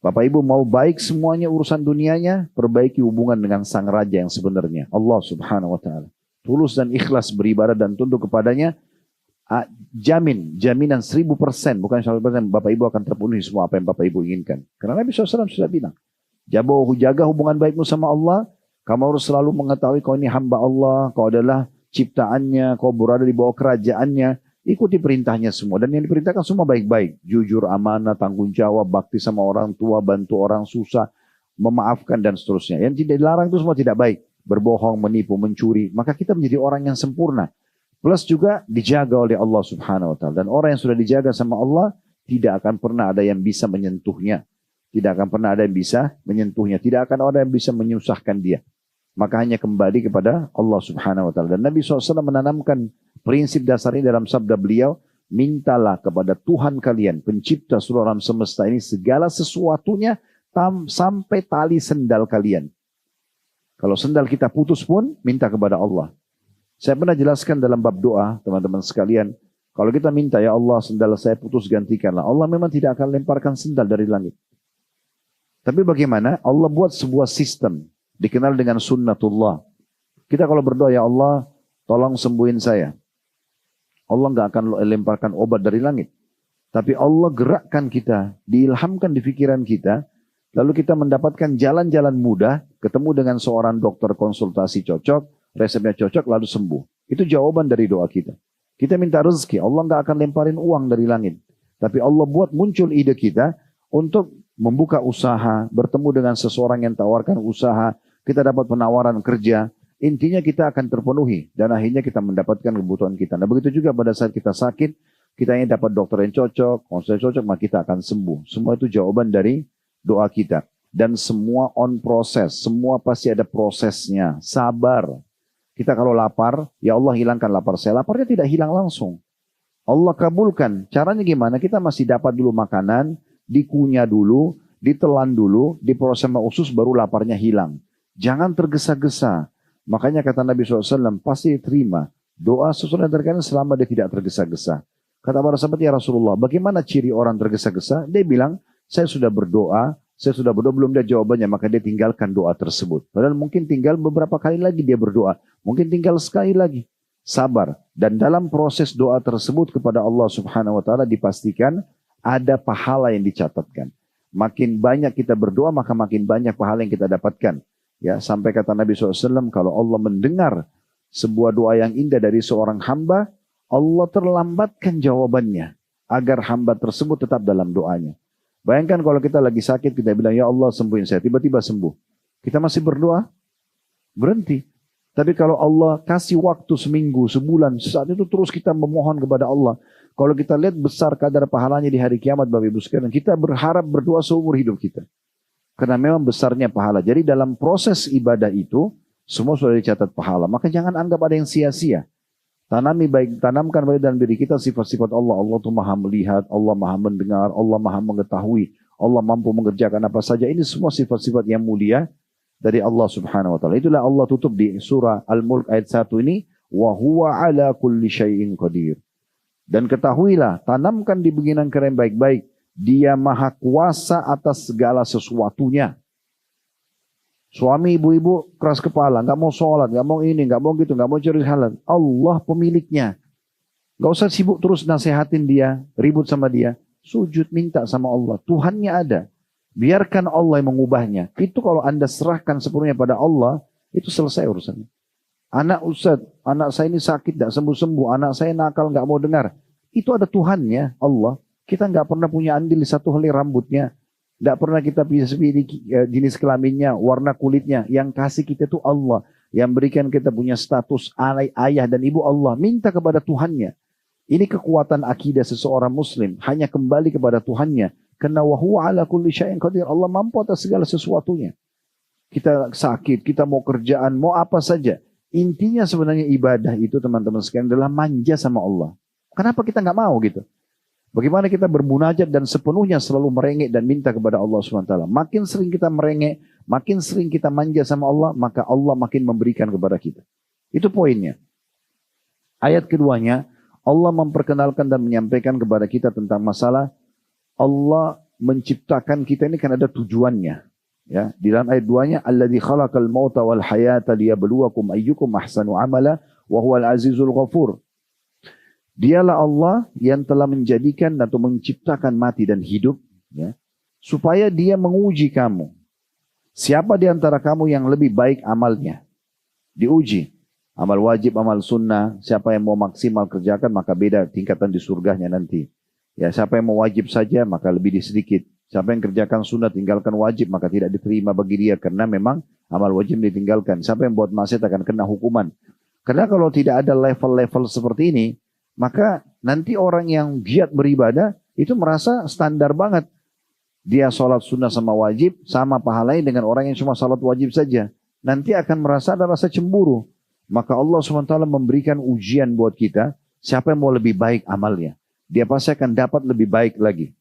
Speaker 1: Bapak Ibu mau baik semuanya urusan dunianya, perbaiki hubungan dengan sang raja yang sebenarnya, Allah Subhanahu wa taala. Tulus dan ikhlas beribadah dan tunduk kepadanya, jaminan 1000%, bukan 100%, Bapak Ibu akan terpenuhi semua apa yang Bapak Ibu inginkan. Karena Nabi SAW sudah bilang, jaga hubungan baikmu sama Allah, kamu harus selalu mengetahui kau ini hamba Allah, kau adalah ciptaannya, kau berada di bawah kerajaannya, ikuti perintahnya semua. Dan yang diperintahkan semua baik-baik, jujur, amanah, tanggung jawab, bakti sama orang tua, bantu orang susah, memaafkan dan seterusnya. Yang tidak dilarang itu semua tidak baik, berbohong, menipu, mencuri, maka kita menjadi orang yang sempurna. Plus juga dijaga oleh Allah Subhanahu wa taala. Dan orang yang sudah dijaga sama Allah tidak akan pernah ada yang bisa menyentuhnya. Tidak akan pernah ada yang bisa menyentuhnya. Tidak akan ada yang bisa menyusahkan dia. Maka hanya kembali kepada Allah Subhanahu wa taala. Dan Nabi SAW menanamkan prinsip dasar ini dalam sabda beliau, mintalah kepada Tuhan kalian, pencipta seluruh alam semesta ini, segala sesuatunya sampai tali sendal kalian. Kalau sendal kita putus pun, minta kepada Allah. Saya pernah jelaskan dalam bab doa, teman-teman sekalian, kalau kita minta, ya Allah sendal saya putus gantikanlah. Allah memang tidak akan lemparkan sendal dari langit. Tapi bagaimana? Allah buat sebuah sistem, dikenal dengan sunnatullah. Kita kalau berdoa, ya Allah tolong sembuhin saya. Allah nggak akan lemparkan obat dari langit. Tapi Allah gerakkan kita, diilhamkan di pikiran kita, lalu kita mendapatkan jalan-jalan mudah, ketemu dengan seorang dokter konsultasi cocok, resepnya cocok, lalu sembuh. Itu jawaban dari doa kita. Kita minta rezeki, Allah nggak akan lemparin uang dari langit. Tapi Allah buat muncul ide kita untuk membuka usaha, bertemu dengan seseorang yang tawarkan usaha, kita dapat penawaran kerja, intinya kita akan terpenuhi dan akhirnya kita mendapatkan kebutuhan kita. Nah begitu juga pada saat kita sakit, kita ingin dapat dokter yang cocok, konsul cocok, maka kita akan sembuh. Semua itu jawaban dari doa kita. Dan semua on proses, semua pasti ada prosesnya. Sabar. Kita kalau lapar, ya Allah hilangkan lapar saya. Laparnya tidak hilang langsung. Allah kabulkan. Caranya gimana? Kita masih dapat dulu makanan, dikunyah dulu, ditelan dulu, diproses sama usus, baru laparnya hilang. Jangan tergesa-gesa. Makanya kata Nabi SAW, pasti terima doa sesuai yang terkait selama dia tidak tergesa-gesa. Kata para sahabat, ya Rasulullah, bagaimana ciri orang tergesa-gesa? Dia bilang, saya sudah berdoa belum dia jawabannya, maka dia tinggalkan doa tersebut. Padahal mungkin tinggal beberapa kali lagi dia berdoa, mungkin tinggal sekali lagi. Sabar. Dan dalam proses doa tersebut kepada Allah Subhanahu Wa Taala dipastikan ada pahala yang dicatatkan. Makin banyak kita berdoa, maka makin banyak pahala yang kita dapatkan. Ya, sampai kata Nabi SAW, kalau Allah mendengar sebuah doa yang indah dari seorang hamba, Allah terlambatkan jawabannya agar hamba tersebut tetap dalam doanya. Bayangkan kalau kita lagi sakit, kita bilang, ya Allah sembuhin saya, tiba-tiba sembuh. Kita masih berdoa? Berhenti. Tapi kalau Allah kasih waktu seminggu, sebulan, saat itu terus kita memohon kepada Allah. Kalau kita lihat besar kadar pahalanya di hari kiamat, Bapak Ibu sekalian, kita berharap berdoa seumur hidup kita. Karena memang besarnya pahala. Jadi dalam proses ibadah itu, semua sudah dicatat pahala. Maka jangan anggap ada yang sia-sia. Tanamkan baik dalam diri kita sifat-sifat Allah. Allah itu maha melihat, Allah maha mendengar, Allah maha mengetahui, Allah mampu mengerjakan apa saja. Ini semua sifat-sifat yang mulia dari Allah Subhanahu Wa Taala. Itulah Allah tutup di surah Al-Mulk ayat 1 ini. Wa huwa ala kulli syai'in qadir. Dan ketahuilah, tanamkan di beginan kalian baik-baik. Dia maha kuasa atas segala sesuatunya. Suami ibu-ibu keras kepala, nggak mau sholat, nggak mau ini, nggak mau gitu, nggak mau cari halal. Allah pemiliknya. Nggak usah sibuk terus nasehatin dia, ribut sama dia. Sujud minta sama Allah. Tuhannya ada. Biarkan Allah yang mengubahnya. Itu kalau Anda serahkan sepenuhnya pada Allah, itu selesai urusannya. Anak Ustaz, anak saya ini sakit, tidak sembuh-sembuh. Anak saya nakal, nggak mau dengar. Itu ada Tuhannya, Allah. Kita nggak pernah punya andil di satu helai rambutnya. Nggak pernah kita pilih jenis kelaminnya, warna kulitnya. Yang kasih kita itu Allah. Yang berikan kita punya status ayah dan ibu Allah. Minta kepada Tuhannya. Ini kekuatan akidah seseorang muslim. Hanya kembali kepada Tuhannya. Karena wahuwa ala kulli syai'in qadir. Allah mampu atas segala sesuatunya. Kita sakit, kita mau kerjaan, mau apa saja. Intinya sebenarnya ibadah itu teman-teman sekalian adalah manja sama Allah. Kenapa kita nggak mau gitu? Bagaimana kita bermunajat dan sepenuhnya selalu merengek dan minta kepada Allah SWT. Makin sering kita merengek, makin sering kita manja sama Allah, maka Allah makin memberikan kepada kita. Itu poinnya. Ayat keduanya, Allah memperkenalkan dan menyampaikan kepada kita tentang masalah Allah menciptakan kita ini kan ada tujuannya. Ya, di dalam ayat 2-nya, Alladzi khalaqal mauta wal hayata liyabluwakum ayyukum ahsanu amala wa huwal azizul ghafur. Dialah Allah yang telah menjadikan atau menciptakan mati dan hidup, ya, supaya dia menguji kamu. Siapa di antara kamu yang lebih baik amalnya? Diuji. Amal wajib, amal sunnah. Siapa yang mau maksimal kerjakan, maka beda tingkatan di surganya nanti. Ya, siapa yang mau wajib saja, maka lebih sedikit. Siapa yang kerjakan sunnah, tinggalkan wajib, maka tidak diterima bagi dia. Karena memang amal wajib ditinggalkan. Siapa yang buat maksiat akan kena hukuman. Karena kalau tidak ada level-level seperti ini, maka nanti orang yang giat beribadah itu merasa standar banget. Dia sholat sunnah sama wajib, sama pahalanya dengan orang yang cuma sholat wajib saja. Nanti akan merasa ada rasa cemburu. Maka Allah SWT memberikan ujian buat kita, siapa yang mau lebih baik amalnya. dia pasti akan dapat lebih baik lagi.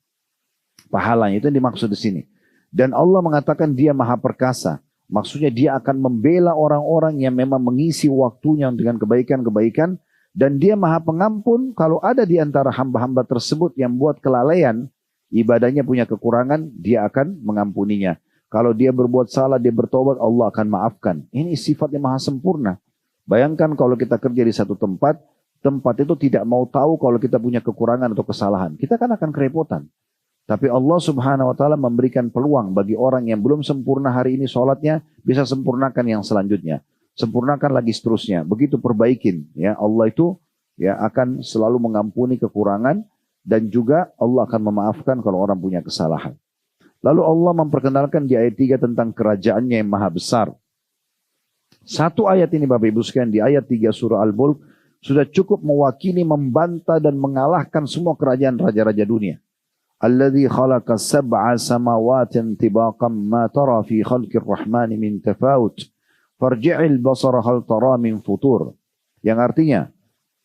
Speaker 1: Pahalanya itu yang dimaksud di sini. Dan Allah mengatakan dia maha perkasa. Maksudnya dia akan membela orang-orang yang memang mengisi waktunya dengan kebaikan-kebaikan. Dan dia maha pengampun kalau ada di antara hamba-hamba tersebut yang buat kelalaian, ibadahnya punya kekurangan, dia akan mengampuninya. Kalau dia berbuat salah, dia bertobat, Allah akan maafkan. Ini sifatnya maha sempurna. Bayangkan kalau kita kerja di satu tempat, tempat itu tidak mau tahu kalau kita punya kekurangan atau kesalahan. Kita kan akan kerepotan. Tapi Allah subhanahu wa ta'ala memberikan peluang bagi orang yang belum sempurna hari ini sholatnya, bisa sempurnakan yang selanjutnya. Sempurnakan lagi seterusnya. Begitu perbaikin. Ya, Allah itu ya akan selalu mengampuni kekurangan dan juga Allah akan memaafkan kalau orang punya kesalahan. Lalu Allah memperkenalkan di ayat 3 tentang kerajaannya yang maha besar. Satu ayat ini Bapak Ibu sekalian di ayat 3 surah Al-Mulk sudah cukup mewakili, membantah dan mengalahkan semua kerajaan raja-raja dunia. Alladzi khalaqa sab'a samawatin tibaqan ma tara fi khalqir rahmani min tafawut farji'il basara hal tara min futur. Yang artinya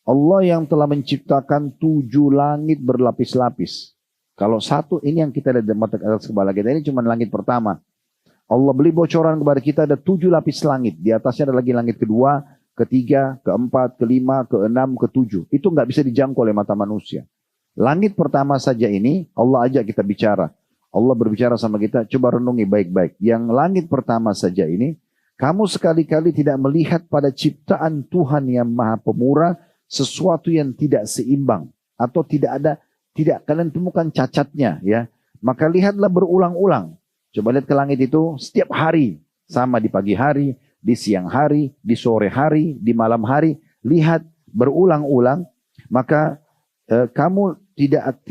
Speaker 1: Allah yang telah menciptakan 7 langit berlapis-lapis. Kalau satu ini yang kita lihat di mata atas kepala kita ini cuma langit pertama. Allah beri bocoran kepada kita ada 7 lapis langit. Di atasnya ada lagi langit kedua, ketiga, keempat, kelima, keenam, ketujuh. Itu nggak bisa dijangkau oleh mata manusia. Langit pertama saja ini Allah ajak kita bicara. Allah berbicara sama kita, coba renungi baik-baik. Yang langit pertama saja ini, kamu sekali-kali tidak melihat pada ciptaan Tuhan yang maha pemurah sesuatu yang tidak seimbang. Atau tidak kalian temukan cacatnya. Ya. Maka lihatlah berulang-ulang. Coba lihat ke langit itu setiap hari. Sama di pagi hari, di siang hari, di sore hari, di malam hari. Lihat berulang-ulang. Maka kamu lihat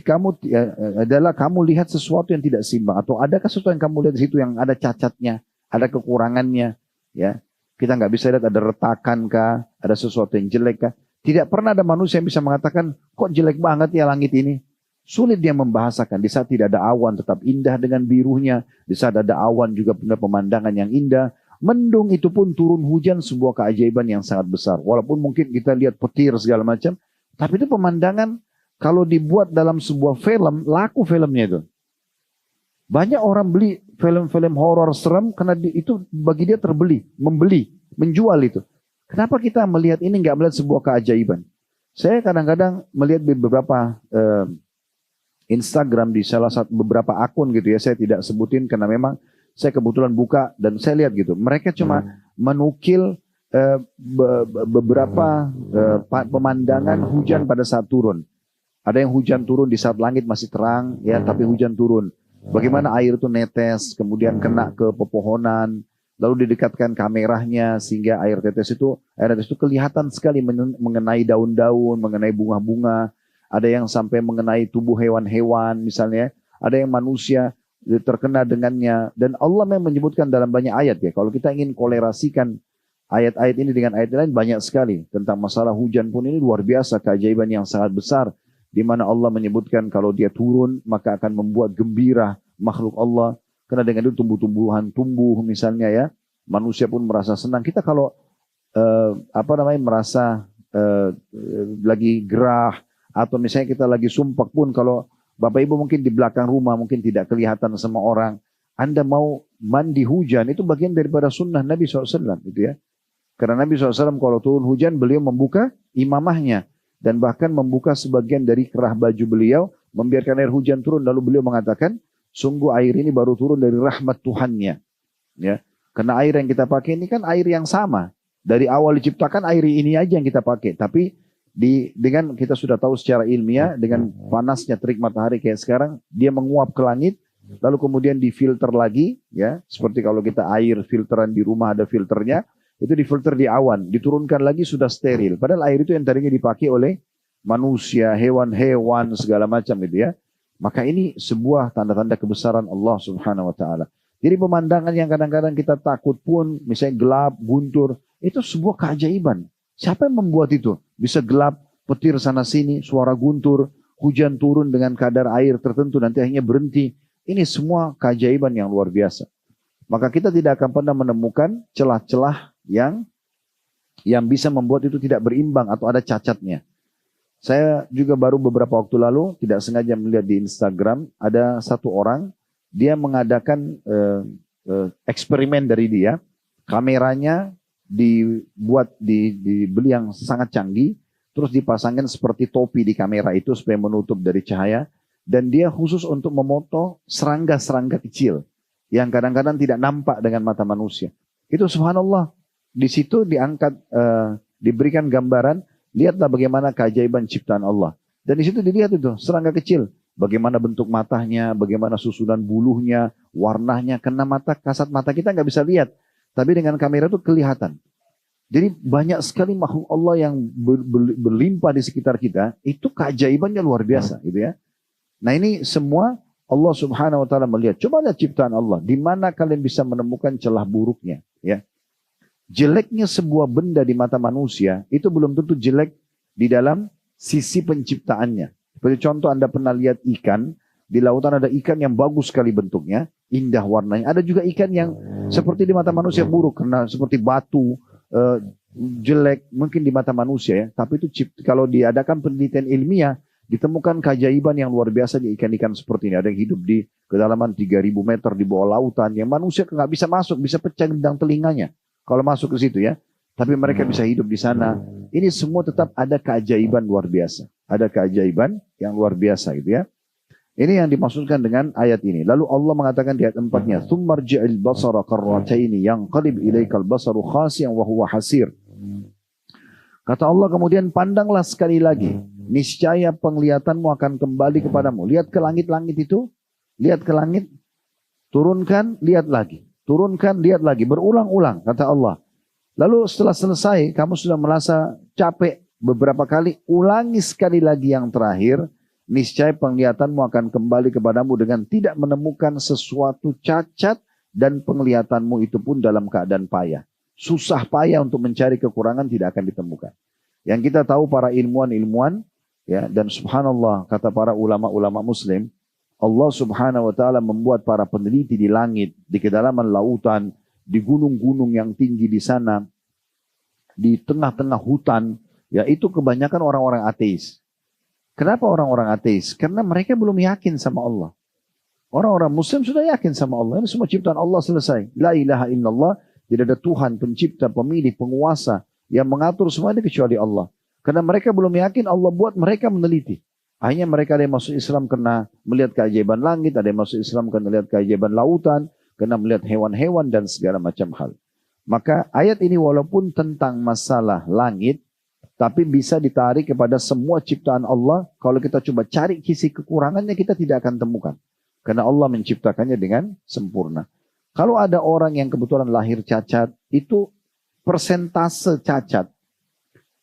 Speaker 1: sesuatu yang tidak seimbang atau adakah sesuatu yang kamu lihat di situ yang ada cacatnya, ada kekurangannya, ya. Kita nggak bisa lihat ada retakan kah, ada sesuatu yang jelek kah. Tidak pernah ada manusia yang bisa mengatakan kok jelek banget ya langit ini. Sulit dia membahasakan. Di saat tidak ada awan tetap indah dengan birunya, di saat ada awan juga punya pemandangan yang indah. Mendung itu pun turun hujan, sebuah keajaiban yang sangat besar. Walaupun mungkin kita lihat petir segala macam, tapi itu pemandangan. Kalau dibuat dalam sebuah film, laku filmnya itu. Banyak orang beli film-film horor serem karena itu bagi dia membeli, menjual itu. Kenapa kita melihat ini nggak melihat sebuah keajaiban? Saya kadang-kadang melihat di beberapa Instagram di salah satu beberapa akun gitu ya, saya tidak sebutin karena memang saya kebetulan buka dan saya lihat gitu. Mereka cuma menukil beberapa pemandangan hujan pada saat turun. Ada yang hujan turun di saat langit masih terang, ya, tapi hujan turun. Bagaimana air itu netes, kemudian kena ke pepohonan, lalu didekatkan kameranya sehingga air netes itu kelihatan sekali mengenai daun-daun, mengenai bunga-bunga. Ada yang sampai mengenai tubuh hewan-hewan misalnya. Ada yang manusia terkena dengannya. Dan Allah memang menyebutkan dalam banyak ayat ya. Kalau kita ingin kolerasikan ayat-ayat ini dengan ayat lain banyak sekali. Tentang masalah hujan pun ini luar biasa, keajaiban yang sangat besar. Di mana Allah menyebutkan kalau dia turun maka akan membuat gembira makhluk Allah. Karena dengan itu tumbuh-tumbuhan tumbuh misalnya ya. Manusia pun merasa senang. Kita kalau merasa lagi gerah atau misalnya kita lagi sumpek pun, kalau Bapak Ibu mungkin di belakang rumah mungkin tidak kelihatan sama orang. Anda mau mandi hujan itu bagian daripada sunnah Nabi SAW gitu ya. Karena Nabi SAW kalau turun hujan beliau membuka imamahnya. Dan bahkan membuka sebagian dari kerah baju beliau, membiarkan air hujan turun. Lalu beliau mengatakan, sungguh air ini baru turun dari rahmat Tuhannya. Ya. Karena air yang kita pakai ini kan air yang sama. Dari awal diciptakan air ini aja yang kita pakai. Tapi dengan kita sudah tahu secara ilmiah, dengan panasnya terik matahari kayak sekarang, dia menguap ke langit. Lalu kemudian difilter lagi. Ya, seperti kalau kita air filteran di rumah ada filternya. Itu difilter di awan, diturunkan lagi sudah steril. Padahal air itu yang tadinya dipakai oleh manusia, hewan-hewan, segala macam itu ya. Maka ini sebuah tanda-tanda kebesaran Allah Subhanahu wa Ta'ala. Jadi pemandangan yang kadang-kadang kita takut pun, misalnya gelap, guntur, itu sebuah keajaiban. Siapa yang membuat itu? Bisa gelap, petir sana sini, suara guntur, hujan turun dengan kadar air tertentu, nanti akhirnya berhenti. Ini semua keajaiban yang luar biasa. Maka kita tidak akan pernah menemukan celah-celah yang bisa membuat itu tidak berimbang atau ada cacatnya. Saya juga baru beberapa waktu lalu tidak sengaja melihat di Instagram ada satu orang dia mengadakan eksperimen dari dia, kameranya dibeli yang sangat canggih, terus dipasangkan seperti topi di kamera itu supaya menutup dari cahaya, dan dia khusus untuk memoto serangga-serangga kecil yang kadang-kadang tidak nampak dengan mata manusia. Itu subhanallah, di situ diangkat, diberikan gambaran. Lihatlah bagaimana keajaiban ciptaan Allah. Dan di situ dilihat itu serangga kecil, bagaimana bentuk matanya, bagaimana susunan bulunya, warnanya. Karena kasat mata kita nggak bisa lihat, tapi dengan kamera itu kelihatan. Jadi banyak sekali makhluk Allah yang berlimpah di sekitar kita. Itu keajaibannya luar biasa, gitu ya. Nah ini semua Allah Subhanahu Wa Taala melihat. Coba lihat ciptaan Allah. Di mana kalian bisa menemukan celah buruknya, ya. Jeleknya sebuah benda di mata manusia itu belum tentu jelek di dalam sisi penciptaannya. Seperti contoh, Anda pernah lihat ikan, di lautan ada ikan yang bagus sekali bentuknya, indah warnanya. Ada juga ikan yang seperti di mata manusia buruk, karena seperti batu, jelek mungkin di mata manusia ya. Tapi itu kalau diadakan penelitian ilmiah, ditemukan keajaiban yang luar biasa di ikan-ikan seperti ini. Ada yang hidup di kedalaman 3.000 meter di bawah lautan, yang manusia nggak bisa masuk, bisa pecah gendang telinganya kalau masuk ke situ ya. Tapi mereka bisa hidup di sana. Ini semua tetap ada keajaiban luar biasa. Ada keajaiban yang luar biasa gitu ya. Ini yang dimaksudkan dengan ayat ini. Lalu Allah mengatakan di ayat 4-nya, "Tsummarji'il basara qarrataini yanqalib ilaikal basaru khasi'an wa huwa hasir." Kata Allah kemudian, pandanglah sekali lagi, niscaya penglihatanmu akan kembali kepadamu. Lihat ke langit-langit itu, lihat ke langit, turunkan, lihat lagi. Turunkan, lihat lagi, berulang-ulang, kata Allah. Lalu setelah selesai, kamu sudah merasa capek beberapa kali, ulangi sekali lagi yang terakhir, niscaya penglihatanmu akan kembali kepadamu dengan tidak menemukan sesuatu cacat, dan penglihatanmu itu pun dalam keadaan payah. Susah payah untuk mencari kekurangan tidak akan ditemukan. Yang kita tahu para ilmuwan-ilmuwan, ya, dan subhanallah, kata para ulama-ulama muslim, Allah Subhanahu Wa Taala membuat para peneliti di langit, di kedalaman lautan, di gunung-gunung yang tinggi di sana, di tengah-tengah hutan, ya itu kebanyakan orang-orang ateis. Kenapa orang-orang ateis? Karena mereka belum yakin sama Allah. Orang-orang Muslim sudah yakin sama Allah. Ini semua ciptaan Allah selesai. La ilaha illallah, tidak ada Tuhan, pencipta, pemilik, penguasa yang mengatur semua ini kecuali Allah. Karena mereka belum yakin, Allah buat mereka meneliti. Akhirnya mereka ada yang masuk Islam karena melihat keajaiban langit, ada yang masuk Islam karena melihat keajaiban lautan, karena melihat hewan-hewan dan segala macam hal. Maka ayat ini walaupun tentang masalah langit, tapi bisa ditarik kepada semua ciptaan Allah. Kalau kita coba cari sisi kekurangannya, kita tidak akan temukan. Karena Allah menciptakannya dengan sempurna. Kalau ada orang yang kebetulan lahir cacat, itu persentase cacat,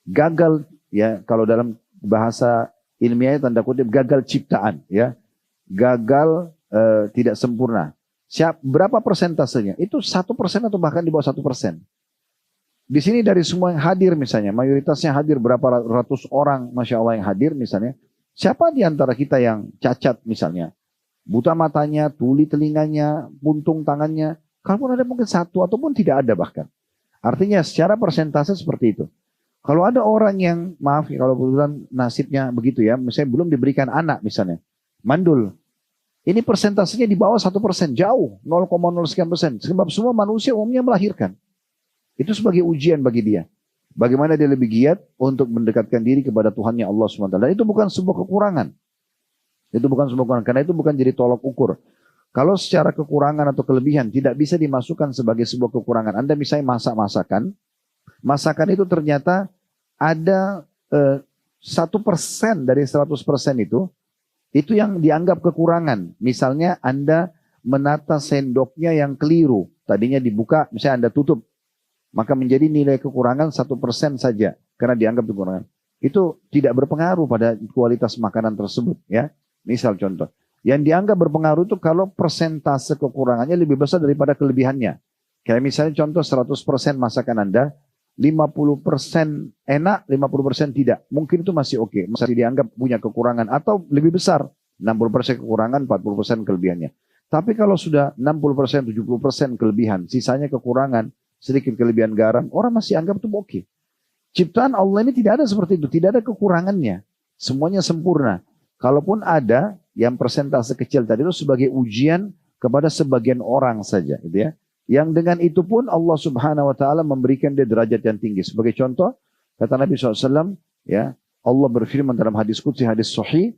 Speaker 1: gagal, ya kalau dalam bahasa ilmiahnya tanda kutip gagal ciptaan, ya, gagal tidak sempurna. Berapa persentasenya? Itu 1% atau bahkan di bawah 1%. Di sini dari semua yang hadir misalnya, mayoritasnya hadir berapa ratus orang, masya Allah yang hadir misalnya. Siapa di antara kita yang cacat misalnya? Buta matanya, tuli telinganya, buntung tangannya. Kalaupun ada mungkin satu ataupun tidak ada bahkan. Artinya secara persentase seperti itu. Kalau ada orang yang, maaf kalau kebetulan nasibnya begitu ya, misalnya belum diberikan anak misalnya, mandul. Ini persentasenya di bawah 1%, jauh, 0,0 sekian persen. Sebab semua manusia umumnya melahirkan. Itu sebagai ujian bagi dia. Bagaimana dia lebih giat untuk mendekatkan diri kepada Tuhannya Allah SWT. Dan itu bukan sebuah kekurangan. Itu bukan sebuah kekurangan, karena itu bukan jadi tolok ukur. Kalau secara kekurangan atau kelebihan tidak bisa dimasukkan sebagai sebuah kekurangan. Anda misalnya masak-masakan, masakan itu ternyata ada 1% dari 100% itu yang dianggap kekurangan. Misalnya Anda menata sendoknya yang keliru, tadinya dibuka, misalnya Anda tutup, maka menjadi nilai kekurangan 1% saja karena dianggap kekurangan. Itu tidak berpengaruh pada kualitas makanan tersebut, ya. Misal contoh, yang dianggap berpengaruh itu kalau persentase kekurangannya lebih besar daripada kelebihannya. Kayak misalnya contoh 100% masakan Anda, 50% enak, 50% tidak. Mungkin itu masih oke, masih dianggap punya kekurangan. Atau lebih besar, 60% kekurangan, 40% kelebihannya. Tapi kalau sudah 60%, 70% kelebihan, sisanya kekurangan, sedikit kelebihan garam, orang masih anggap itu oke. Ciptaan Allah ini tidak ada seperti itu, tidak ada kekurangannya. Semuanya sempurna. Kalaupun ada yang persentase kecil tadi itu sebagai ujian kepada sebagian orang saja, gitu ya. Yang dengan itu pun Allah Subhanahu wa taala memberikan dia derajat yang tinggi. Sebagai contoh, kata Nabi SAW, ya, Allah berfirman dalam hadis qudsi, hadis sahih,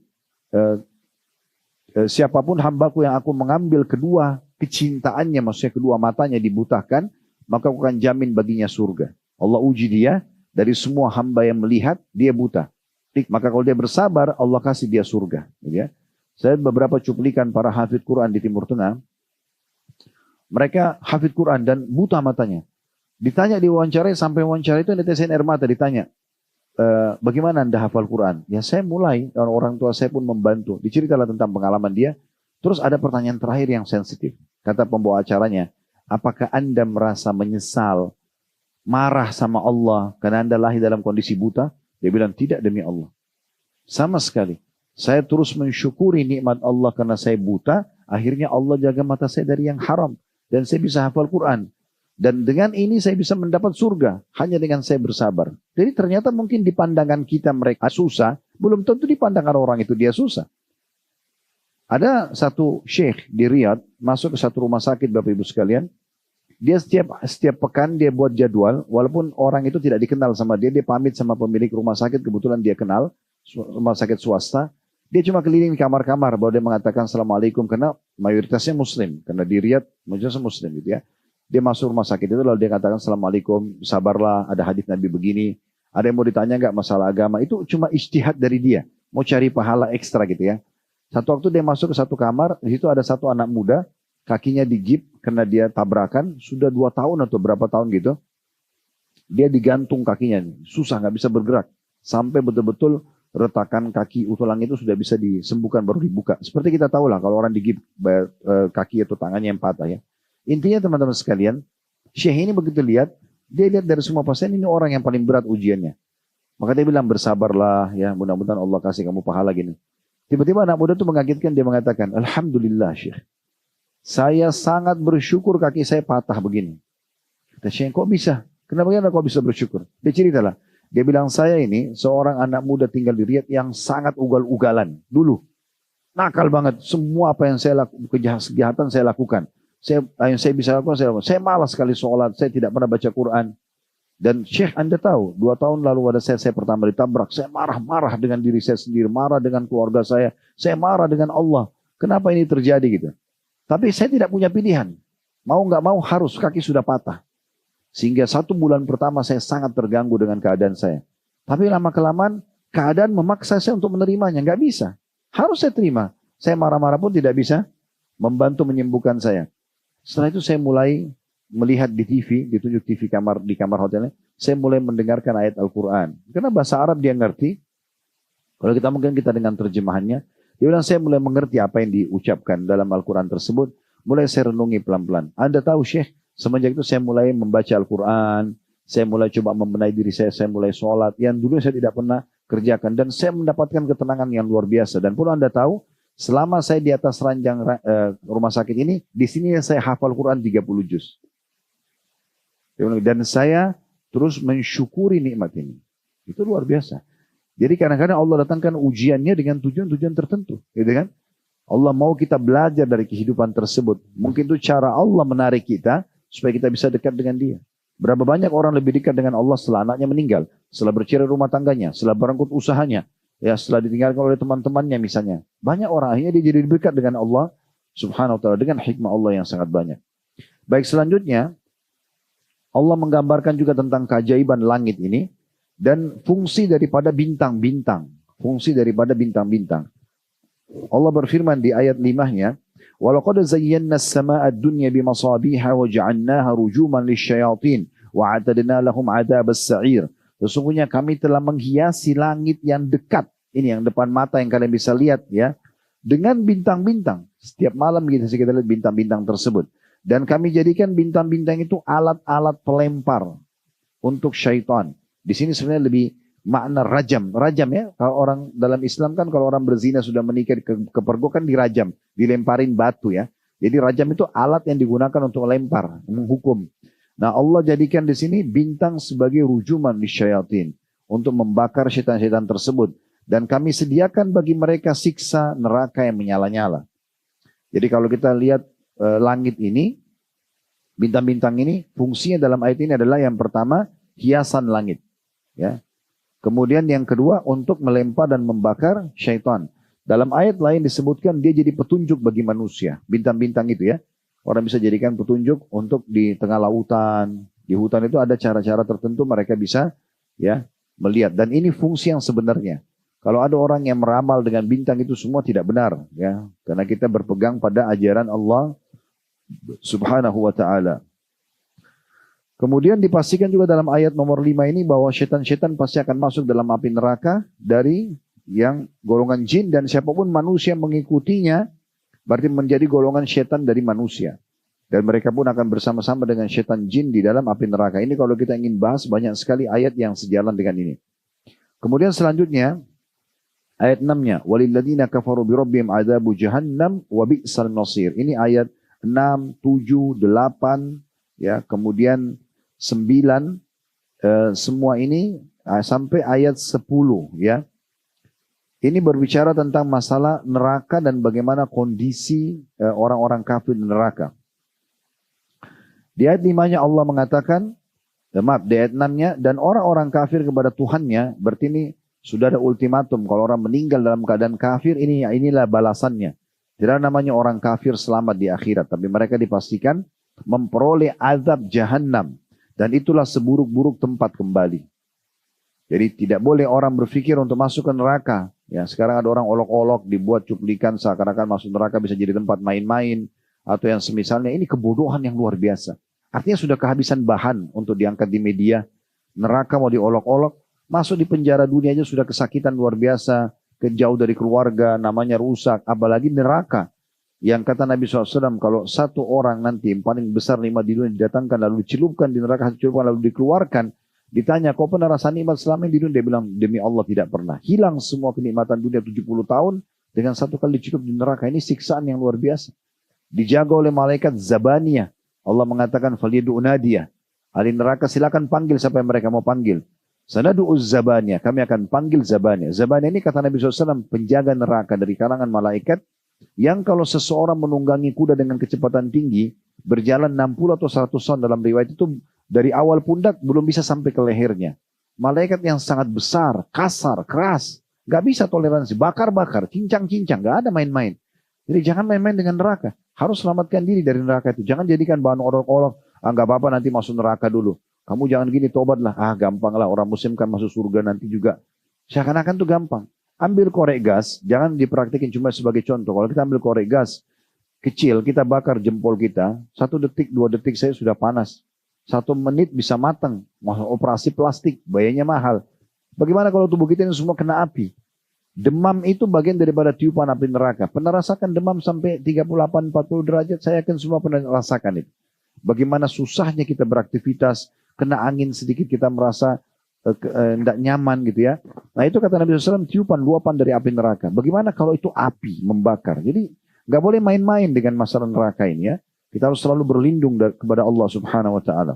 Speaker 1: siapapun hambaku yang aku mengambil kedua kecintaannya, maksudnya kedua matanya dibutakan, maka aku akan jamin baginya surga. Allah uji dia, dari semua hamba yang melihat, dia buta. Maka kalau dia bersabar, Allah kasih dia surga. Ya. Saya beberapa cuplikan para hafidh Quran di Timur Tengah. Mereka hafidh Quran dan buta matanya. Ditanya di wawancara, sampai wawancara itu netesin air mata ditanya. Bagaimana Anda hafal Quran? Ya saya mulai, dan orang tua saya pun membantu. Diceritalah tentang pengalaman dia. Terus ada pertanyaan terakhir yang sensitif. Kata pembawa acaranya, apakah Anda merasa menyesal, marah sama Allah karena Anda lahir dalam kondisi buta? Dia bilang, tidak demi Allah. Sama sekali. Saya terus mensyukuri nikmat Allah karena saya buta. Akhirnya Allah jaga mata saya dari yang haram. Dan saya bisa hafal Quran. Dan dengan ini saya bisa mendapat surga. Hanya dengan saya bersabar. Jadi ternyata mungkin di pandangan kita mereka susah. Belum tentu di pandangan orang itu dia susah. Ada satu syekh di Riyadh. Masuk ke satu rumah sakit Bapak Ibu sekalian. Dia setiap pekan dia buat jadwal, walaupun orang itu tidak dikenal sama dia, dia pamit sama pemilik rumah sakit, kebetulan dia kenal, rumah sakit swasta. Dia cuma keliling di kamar-kamar, bahwa dia mengatakan Assalamualaikum, karena mayoritasnya muslim, karena di Riyadh mayoritasnya muslim gitu ya. Dia masuk rumah sakit itu, lalu dia katakan Assalamualaikum, sabarlah, ada hadis Nabi begini, ada yang mau ditanya nggak masalah agama, itu cuma ijtihad dari dia, mau cari pahala ekstra gitu ya. Satu waktu dia masuk ke satu kamar, di situ ada satu anak muda, kakinya digigit karena dia tabrakan, sudah 2 tahun atau berapa tahun gitu. Dia digantung kakinya, susah nggak bisa bergerak. Sampai betul-betul retakan kaki tulang itu sudah bisa disembuhkan baru dibuka. Seperti kita tahu lah kalau orang digigit kaki atau tangannya yang patah ya. Intinya teman-teman sekalian, Syekh ini begitu lihat, dia lihat dari semua pasien ini orang yang paling berat ujiannya. Maka dia bilang bersabarlah ya, mudah-mudahan Allah kasih kamu pahala gini. Tiba-tiba anak muda itu mengagetkan, dia mengatakan, Alhamdulillah Syekh. Saya sangat bersyukur kaki saya patah begini. Kata Syekh, kok bisa? Kenapa kok bisa bersyukur? Dia ceritalah. Dia bilang, saya ini seorang anak muda tinggal di Riyadh yang sangat ugal-ugalan. Dulu. Nakal banget. Semua apa yang saya lakukan, kejahatan saya lakukan. Yang saya bisa lakukan, saya lakukan. Saya malas sekali sholat. Saya tidak pernah baca Quran. Dan Syekh Anda tahu, 2 tahun lalu pada saya pertama ditabrak. Saya marah-marah dengan diri saya sendiri. Marah dengan keluarga saya. Saya marah dengan Allah. Kenapa ini terjadi gitu? Tapi saya tidak punya pilihan. Mau nggak mau harus, kaki sudah patah. Sehingga 1 bulan pertama saya sangat terganggu dengan keadaan saya. Tapi lama-kelamaan keadaan memaksa saya untuk menerimanya. Nggak bisa. Harus saya terima. Saya marah-marah pun tidak bisa membantu menyembuhkan saya. Setelah itu saya mulai melihat di TV, ditunjuk TV di kamar hotelnya. Saya mulai mendengarkan ayat Al-Quran. Karena bahasa Arab dia ngerti. Kalau kita mungkin kita dengan terjemahannya. Dia bilang saya mulai mengerti apa yang diucapkan dalam Al-Quran tersebut. Mulai saya renungi pelan-pelan. Anda tahu Syekh, semenjak itu saya mulai membaca Al-Quran. Saya mulai coba membenahi diri saya mulai sholat. Yang dulu saya tidak pernah kerjakan. Dan saya mendapatkan ketenangan yang luar biasa. Dan perlu Anda tahu, selama saya di atas ranjang rumah sakit ini, di sini saya hafal Quran 30 juz. Dan saya terus mensyukuri nikmat ini. Itu luar biasa. Jadi kadang-kadang Allah datangkan ujiannya dengan tujuan-tujuan tertentu, gitu kan? Allah mau kita belajar dari kehidupan tersebut. Mungkin itu cara Allah menarik kita supaya kita bisa dekat dengan Dia. Berapa banyak orang lebih dekat dengan Allah setelah anaknya meninggal, setelah bercerai rumah tangganya, setelah berangkut usahanya, ya setelah ditinggalkan oleh teman-temannya misalnya. Banyak orang akhirnya dia jadi dekat dengan Allah Subhanahu wa taala dengan hikmah Allah yang sangat banyak. Baik, selanjutnya Allah menggambarkan juga tentang keajaiban langit ini. Dan fungsi daripada bintang-bintang. Fungsi daripada bintang-bintang. Allah berfirman di ayat 5-nya, وَلَقَدْ زَيَّنَّا السَّمَاءَ الدُّنْيَا بِمَصَابِيحَ وَجَعَلْنَاهَا رُجُومًا لِلشَّيَاطِينَ وَعَتَدْنَا لَهُمْ عَذَابَ السَّعِيرِ. Sesungguhnya kami telah menghiasi langit yang dekat. Ini yang depan mata yang kalian bisa lihat ya. Dengan bintang-bintang. Setiap malam kita lihat bintang-bintang tersebut. Dan kami jadikan bintang-bintang itu alat-alat pelempar untuk syaitan. Di sini sebenarnya lebih makna rajam. Rajam ya, kalau orang dalam Islam kan kalau orang berzina sudah menikah kepergok dirajam, dilemparin batu ya. Jadi rajam itu alat yang digunakan untuk lempar, menghukum. Nah Allah jadikan di sini bintang sebagai rujuman di syaitan untuk membakar syaitan-syaitan tersebut. dan kami sediakan bagi mereka siksa neraka yang menyala-nyala. Jadi kalau kita lihat langit ini, bintang-bintang ini, fungsinya dalam ayat ini adalah yang pertama, hiasan langit. Ya. Kemudian yang kedua, untuk melempar dan membakar syaitan. Dalam ayat lain disebutkan dia jadi petunjuk bagi manusia. Bintang-bintang itu ya. Orang bisa jadikan petunjuk untuk di tengah lautan. Di hutan itu ada cara-cara tertentu mereka bisa ya melihat. Dan ini fungsi yang sebenarnya. Kalau ada orang yang meramal dengan bintang itu semua tidak benar. Ya. Karena kita berpegang pada ajaran Allah Subhanahu wa ta'ala. Kemudian dipastikan juga dalam ayat nomor 5 ini bahwa setan-setan pasti akan masuk dalam api neraka dari yang golongan jin, dan siapapun manusia mengikutinya berarti menjadi golongan setan dari manusia. Dan mereka pun akan bersama-sama dengan setan jin di dalam api neraka. Ini kalau kita ingin bahas banyak sekali ayat yang sejalan dengan ini. Kemudian selanjutnya ayat 6-nya, walilladzina kafaru birabbihim adzabu jahannam wa bi'sal masir. Ini ayat 6, 7, 8 ya, kemudian 9 semua ini sampai ayat 10 ya. Ini berbicara tentang masalah neraka dan bagaimana kondisi orang-orang kafir di neraka. Di ayat 5-nya Allah mengatakan, di ayat 6-nya, dan orang-orang kafir kepada Tuhannya, berarti ini sudah ada ultimatum. Kalau orang meninggal dalam keadaan kafir, inilah balasannya. Tidak namanya orang kafir selamat di akhirat, tapi mereka dipastikan memperoleh azab jahannam. Dan itulah seburuk-buruk tempat kembali. Jadi tidak boleh orang berpikir untuk masuk ke neraka. Ya, sekarang ada orang olok-olok dibuat cuplikan seakan-akan masuk neraka bisa jadi tempat main-main atau yang semisalnya. Ini kebodohan yang luar biasa. Artinya sudah kehabisan bahan untuk diangkat di media. Neraka mau diolok-olok, masuk di penjara dunia aja sudah kesakitan luar biasa, jauh dari keluarga, namanya rusak, apalagi neraka. Yang kata Nabi SAW, kalau satu orang nanti yang paling besar 5 di dunia didatangkan lalu dicelupkan di neraka, dicelupkan lalu dikeluarkan, ditanya, kau pernah rasa nikmat selama ini di dunia? Dia bilang, demi Allah tidak pernah. Hilang semua kenikmatan dunia 70 tahun dengan satu kali dicelup di neraka. Ini siksaan yang luar biasa. Dijaga oleh malaikat Zabaniyah. Allah mengatakan, falyadu'u nadiyah. Ahli neraka silakan panggil siapa yang mereka mau panggil. Sanadu'u Zabaniyah. Kami akan panggil Zabaniyah. Zabaniyah ini kata Nabi SAW, penjaga neraka dari kalangan malaikat. Yang kalau seseorang menunggangi kuda dengan kecepatan tinggi, berjalan 60 atau 100 tahun dalam riwayat itu, dari awal pundak belum bisa sampai ke lehernya. Malaikat yang sangat besar, kasar, keras. Gak bisa toleransi, bakar-bakar, cincang-cincang, gak ada main-main. Jadi jangan main-main dengan neraka. Harus selamatkan diri dari neraka itu. Jangan jadikan bahan olok-olok, gak apa-apa nanti masuk neraka dulu. Kamu jangan gini, tobatlah. Gampang lah, orang muslim kan masuk surga nanti juga. Seakan-akan itu gampang. Ambil korek gas, jangan dipraktikin cuma sebagai contoh. Kalau kita ambil korek gas kecil, kita bakar jempol kita, 1 detik, 2 detik saya sudah panas. 1 menit bisa matang. Operasi plastik, biayanya mahal. Bagaimana kalau tubuh kita ini semua kena api? Demam itu bagian daripada tiupan api neraka. Pernah rasakan demam sampai 38-40 derajat? Saya yakin semua pernah rasakan itu. Bagaimana susahnya kita beraktivitas, kena angin sedikit kita merasa tidak nyaman gitu ya. Nah itu kata Nabi SAW, tiupan, luapan dari api neraka. Bagaimana kalau itu api membakar? Jadi nggak boleh main-main dengan masalah neraka ini ya. Kita harus selalu berlindung kepada Allah Subhanahu Wa Taala.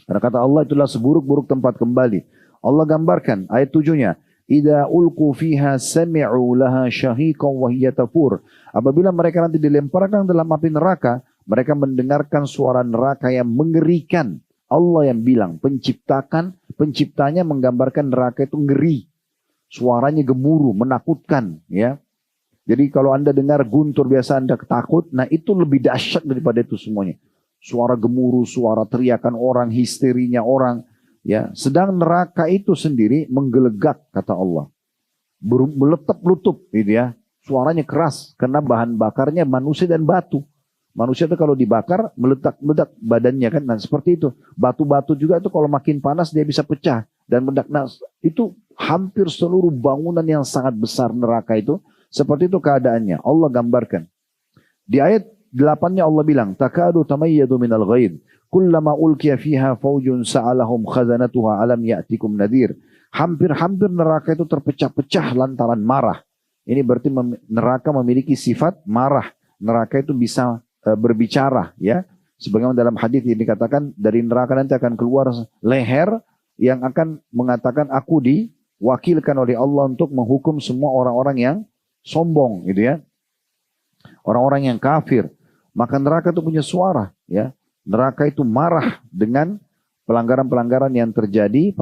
Speaker 1: Karena kata Allah itulah seburuk-buruk tempat kembali. Allah gambarkan ayat 7-nya. Idza ulqu fiha sami'u laha syahiqan wa hiya tafur. Apabila mereka nanti dilemparkan dalam api neraka, mereka mendengarkan suara neraka yang mengerikan. Allah yang bilang, penciptanya menggambarkan neraka itu ngeri. Suaranya gemuruh, menakutkan. Ya. Jadi kalau Anda dengar guntur biasa Anda takut, nah itu lebih dahsyat daripada itu semuanya. Suara gemuruh, suara teriakan orang, histerinya orang. Ya. Sedang neraka itu sendiri menggelegak, kata Allah. Meletap-lutup, gitu ya. Suaranya keras, karena bahan bakarnya manusia dan batu. Manusia itu kalau dibakar meledak badannya kan, nah seperti itu. Batu-batu juga itu kalau makin panas dia bisa pecah dan meledak. Nah itu hampir seluruh bangunan yang sangat besar neraka itu seperti itu keadaannya. Allah gambarkan. Di ayat 8-nya Allah bilang, takadu tamayyadu minal ghaid, kullama ulqiya fiha faujun sa'alahum khazanatuha alam ya'tikum nadir. Hampir-hampir neraka itu terpecah-pecah lantaran marah. Ini berarti neraka memiliki sifat marah. Neraka itu bisa berbicara ya, sebagaimana dalam hadis ini dikatakan dari neraka nanti akan keluar leher yang akan mengatakan aku diwakilkan oleh Allah untuk menghukum semua orang-orang yang sombong gitu ya. Orang-orang yang kafir. Maka neraka itu punya suara ya. Neraka itu marah dengan pelanggaran-pelanggaran yang terjadi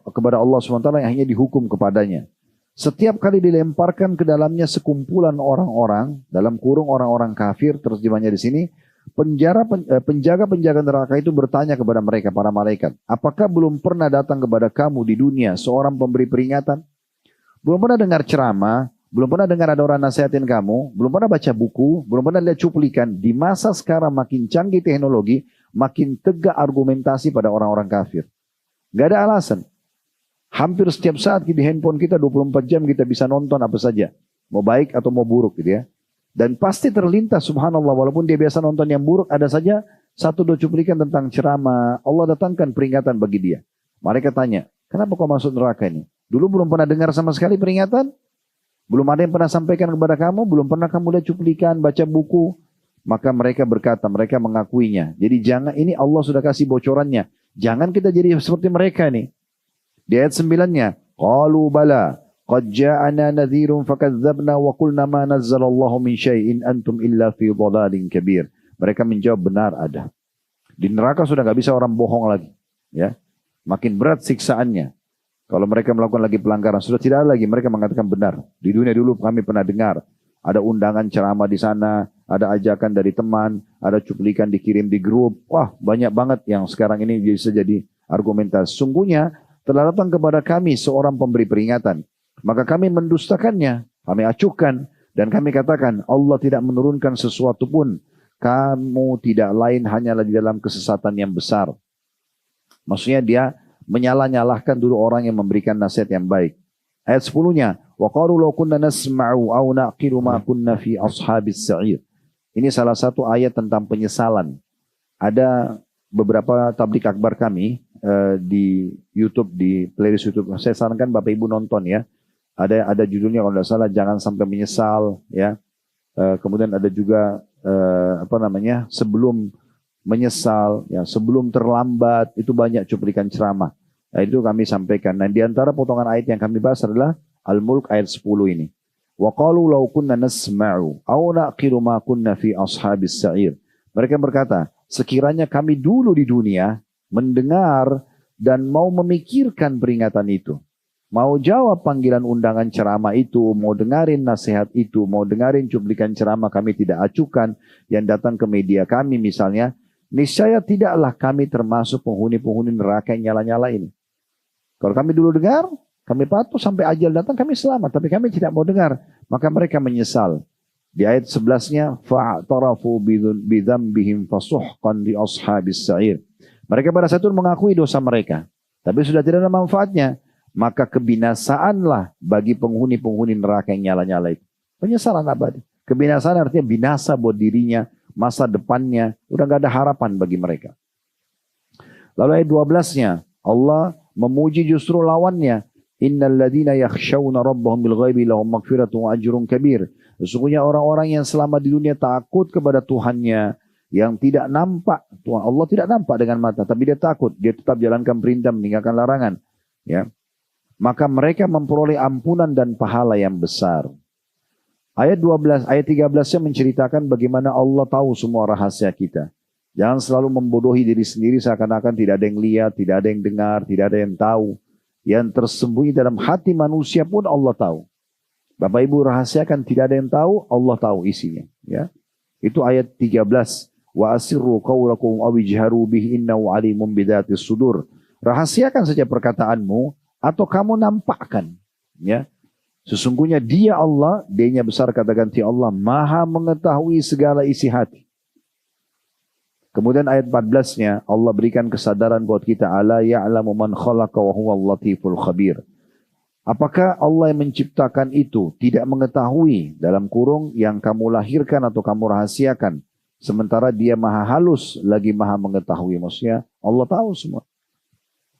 Speaker 1: kepada Allah SWT yang hanya dihukum kepadanya. Setiap kali dilemparkan ke dalamnya sekumpulan orang-orang, dalam kurung orang-orang kafir, terjemahnya di sini, penjaga-penjaga neraka itu bertanya kepada mereka, para malaikat, apakah belum pernah datang kepada kamu di dunia seorang pemberi peringatan? Belum pernah dengar ceramah, belum pernah dengar ada orang nasihatin kamu, belum pernah baca buku, belum pernah lihat cuplikan. Di masa sekarang makin canggih teknologi, makin tegak argumentasi pada orang-orang kafir. Gak ada alasan. Hampir setiap saat di handphone kita 24 jam kita bisa nonton apa saja. Mau baik atau mau buruk gitu ya. Dan pasti terlintas subhanallah walaupun dia biasa nonton yang buruk ada saja satu dua cuplikan tentang ceramah. Allah datangkan peringatan bagi dia. Mereka tanya, kenapa kau masuk neraka ini? Dulu belum pernah dengar sama sekali peringatan? Belum ada yang pernah sampaikan kepada kamu? Belum pernah kamu lihat cuplikan, baca buku? Maka mereka berkata, mereka mengakuinya. Jadi jangan, ini Allah sudah kasih bocorannya. Jangan kita jadi seperti mereka nih. Di ayat 9-nya, qalu bala qad ja'ana nadhirun fakadzdzabna wa qulna ma nazzalallahu min syai'in antum illa fi dhalalin kabir. Mereka menjawab benar ada. Di neraka sudah enggak bisa orang bohong lagi, ya. Makin berat siksaannya. Kalau mereka melakukan lagi pelanggaran sudah tidak ada lagi, mereka mengatakan benar. Di dunia dulu kami pernah dengar ada undangan ceramah di sana, ada ajakan dari teman, ada cuplikan dikirim di grup. Wah, banyak banget yang sekarang ini bisa jadi argumentasi. Sungguhnya telah datang kepada kami seorang pemberi peringatan. Maka kami mendustakannya, kami acuhkan, dan kami katakan, Allah tidak menurunkan sesuatu pun. Kamu tidak lain hanyalah di dalam kesesatan yang besar. Maksudnya dia menyalah-nyalahkan dulu orang yang memberikan nasihat yang baik. Ayat 10-nya, وَقَالُوا لَوْ كُنَّا نَسْمَعُ أَوْ نَعْقِلُ مَا كُنَّا فِي أَصْحَابِ السَّعِيرِ. Ini salah satu ayat tentang penyesalan. Ada beberapa tablik akbar kami, di YouTube, di playlist YouTube. Saya sarankan Bapak Ibu nonton ya. Ada judulnya kalau tidak salah jangan sampai menyesal ya. Kemudian ada juga sebelum menyesal ya, sebelum terlambat, itu banyak cuplikan ceramah. Nah, itu kami sampaikan. Nah, di antara potongan ayat yang kami bahas adalah Al-Mulk ayat 10 ini. Wa qalu law kunna nasma'u aw naqilu ma kunna fi ashabis sa'ir. Mereka berkata, sekiranya kami dulu di dunia mendengar dan mau memikirkan peringatan itu. Mau jawab panggilan undangan ceramah itu, mau dengarin nasihat itu, mau dengarin cuplikan ceramah kami tidak acukan yang datang ke media kami misalnya, niscaya tidaklah kami termasuk penghuni-penghuni neraka yang nyala-nyala ini. Kalau kami dulu dengar, kami patuh sampai ajal datang kami selamat, tapi kami tidak mau dengar, maka mereka menyesal. Di ayat 11-nya, fa'tarafu bidzambihim fasuhqan li ashabis sa'ir. Mereka pada saat itu mengakui dosa mereka. Tapi sudah tidak ada manfaatnya. Maka kebinasaanlah bagi penghuni-penghuni neraka yang nyala-nyala itu. Penyesalan abadi. Kebinasaan artinya binasa buat dirinya. Masa depannya. Udah gak ada harapan bagi mereka. Lalu ayat 12-nya. Allah memuji justru lawannya. Innal ladhina yakhshawna rabbahum bil ghaibi lahum maghfiratun wa ajrun kabir. Sesungguhnya orang-orang yang selama di dunia takut kepada Tuhannya. Yang tidak nampak, Tuhan Allah tidak nampak dengan mata, tapi dia takut, dia tetap jalankan perintah, meninggalkan larangan. Ya, maka mereka memperoleh ampunan dan pahala yang besar. Ayat 12, ayat 13-nya menceritakan bagaimana Allah tahu semua rahasia kita. Jangan selalu membodohi diri sendiri seakan-akan tidak ada yang lihat, tidak ada yang dengar, tidak ada yang tahu. Yang tersembunyi dalam hati manusia pun Allah tahu. Bapak Ibu rahasiakan tidak ada yang tahu, Allah tahu isinya. Ya, itu ayat 13. Wa asirru qawlakum aw ijharu bihi innahu alimun bidatis sudur. Rahasiakan saja perkataanmu atau kamu nampakkan, ya. Sesungguhnya Dia Allah, Dia-nya besar kata ganti Allah, Maha mengetahui segala isi hati. Kemudian ayat 14-nya Allah berikan kesadaran buat kita, ala ya'lamu man khalaqa wa huwal latiful khabir. Apakah Allah yang menciptakan itu tidak mengetahui dalam kurung yang kamu lahirkan atau kamu rahasiakan? Sementara Dia maha halus lagi maha mengetahui. Maksudnya Allah tahu semua.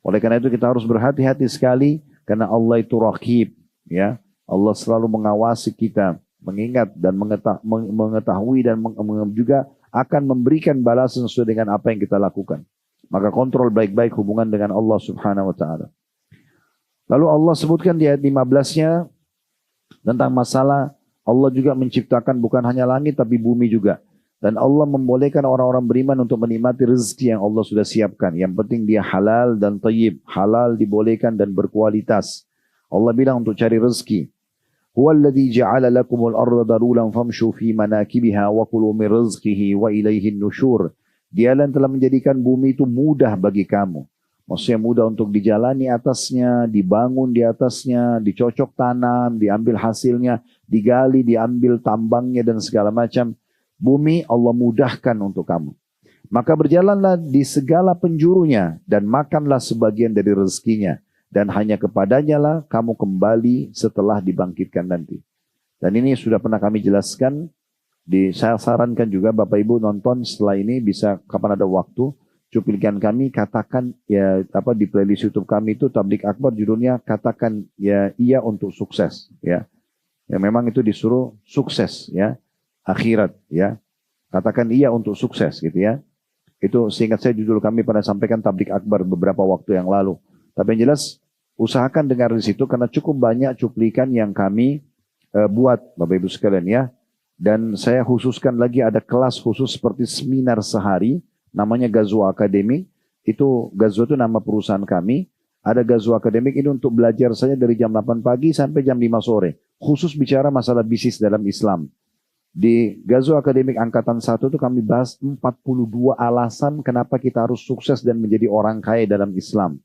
Speaker 1: Oleh karena itu kita harus berhati-hati sekali. Karena Allah itu raqib. Ya, Allah selalu mengawasi kita. Mengingat dan mengetahui dan juga akan memberikan balasan sesuai dengan apa yang kita lakukan. Maka kontrol baik-baik hubungan dengan Allah subhanahu wa ta'ala. Lalu Allah sebutkan di ayat 15-nya tentang masalah Allah juga menciptakan bukan hanya langit tapi bumi juga. Dan Allah membolehkan orang-orang beriman untuk menikmati rezeki yang Allah sudah siapkan. Yang penting dia halal dan thayyib. Halal dibolehkan dan berkualitas. Allah bilang untuk cari rezeki. Huwallazi ja'ala lakumul arda darulan famshu fi manakibiha wa kulu min rizqihi wa ilaihin nusyur. Dialah yang telah menjadikan bumi itu mudah bagi kamu. Maksudnya mudah untuk dijalani atasnya, dibangun di atasnya, dicocok tanam, diambil hasilnya, digali, diambil tambangnya dan segala macam. Bumi Allah mudahkan untuk kamu. Maka berjalanlah di segala penjurunya dan makanlah sebagian dari rezekinya. Dan hanya kepadanya lah kamu kembali setelah dibangkitkan nanti. Dan ini sudah pernah kami jelaskan. Saya sarankan juga Bapak Ibu nonton setelah ini bisa kapan ada waktu. Cuplikan kami katakan ya di playlist YouTube kami itu Tablik Akbar judulnya katakan ya iya untuk sukses ya. Ya memang itu disuruh sukses ya akhirat ya. Katakan iya untuk sukses gitu ya. Itu seingat saya judul kami pernah sampaikan Tablik Akbar beberapa waktu yang lalu. Tapi yang jelas usahakan dengar di situ karena cukup banyak cuplikan yang kami buat Bapak Ibu sekalian ya. Dan saya khususkan lagi ada kelas khusus seperti seminar sehari. Namanya Gazwa Akademik, itu Gazwa itu nama perusahaan kami. Ada Gazwa Akademik ini untuk belajar saja dari jam 8 pagi sampai jam 5 sore. Khusus bicara masalah bisnis dalam Islam. Di Gazwa Akademik Angkatan 1 itu kami bahas 42 alasan kenapa kita harus sukses dan menjadi orang kaya dalam Islam.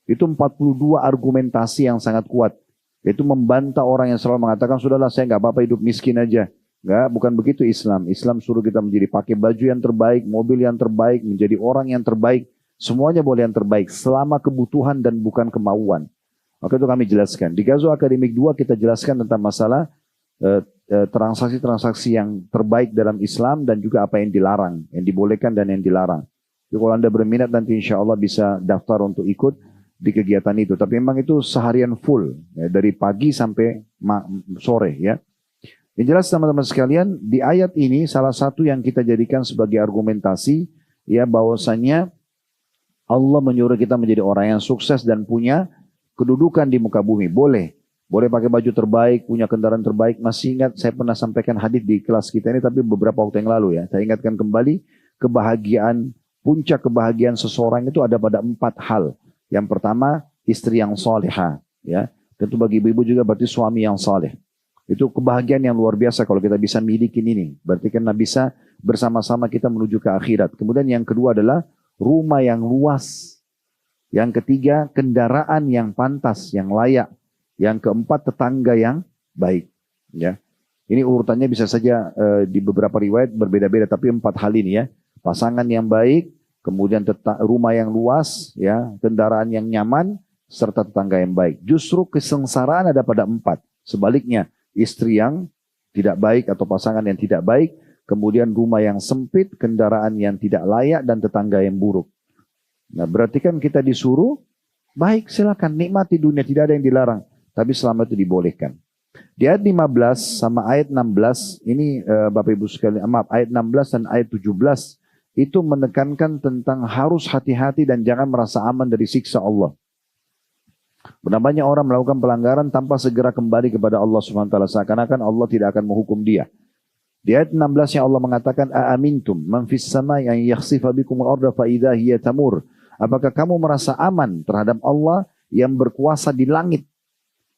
Speaker 1: Itu 42 argumentasi yang sangat kuat. Itu membantah orang yang selalu mengatakan, sudahlah saya nggak apa-apa hidup miskin aja. Enggak, bukan begitu Islam. Islam suruh kita menjadi pakai baju yang terbaik, mobil yang terbaik, menjadi orang yang terbaik. Semuanya boleh yang terbaik selama kebutuhan dan bukan kemauan. Maka itu kami jelaskan. Di Gazwa Akademik 2 kita jelaskan tentang masalah transaksi-transaksi yang terbaik dalam Islam dan juga apa yang dilarang, yang dibolehkan dan yang dilarang. Jadi kalau Anda berminat nanti insya Allah bisa daftar untuk ikut di kegiatan itu. Tapi memang itu seharian full, ya, dari pagi sampai sore ya. Yang jelas teman-teman sekalian, di ayat ini salah satu yang kita jadikan sebagai argumentasi, ya bahwasanya Allah menyuruh kita menjadi orang yang sukses dan punya kedudukan di muka bumi. Boleh pakai baju terbaik, punya kendaraan terbaik. Masih ingat saya pernah sampaikan hadis di kelas kita ini, tapi beberapa waktu yang lalu ya. Saya ingatkan kembali, puncak kebahagiaan seseorang itu ada pada 4 hal. Yang pertama, istri yang salihah, ya. Tentu bagi ibu-ibu juga berarti suami yang saleh. Itu kebahagiaan yang luar biasa kalau kita bisa milikin ini. Berarti karena bisa bersama-sama kita menuju ke akhirat. Kemudian yang kedua adalah rumah yang luas. Yang ketiga kendaraan yang pantas, yang layak. Yang keempat tetangga yang baik. Ya, ini urutannya bisa saja di beberapa riwayat berbeda-beda. Tapi 4 hal ini ya. Pasangan yang baik, kemudian rumah yang luas, ya, kendaraan yang nyaman, serta tetangga yang baik. Justru kesengsaraan ada pada 4. Sebaliknya. Istri yang tidak baik atau pasangan yang tidak baik, kemudian rumah yang sempit, kendaraan yang tidak layak, dan tetangga yang buruk. Nah berarti kan kita disuruh, baik silakan nikmati dunia, tidak ada yang dilarang. Tapi selama itu dibolehkan. Di ayat 15 sama ayat 16, ini Bapak Ibu sekalian, ayat 16 dan ayat 17, itu menekankan tentang harus hati-hati dan jangan merasa aman dari siksa Allah. Benar banyak orang melakukan pelanggaran tanpa segera kembali kepada Allah SWT. Seakan-akan Allah tidak akan menghukum dia. Di ayat 16 yang Allah mengatakan, Aamintum man fis samai an yakhsifa bikum al-arda fa idza hiya tamur. Apakah kamu merasa aman terhadap Allah yang berkuasa di langit?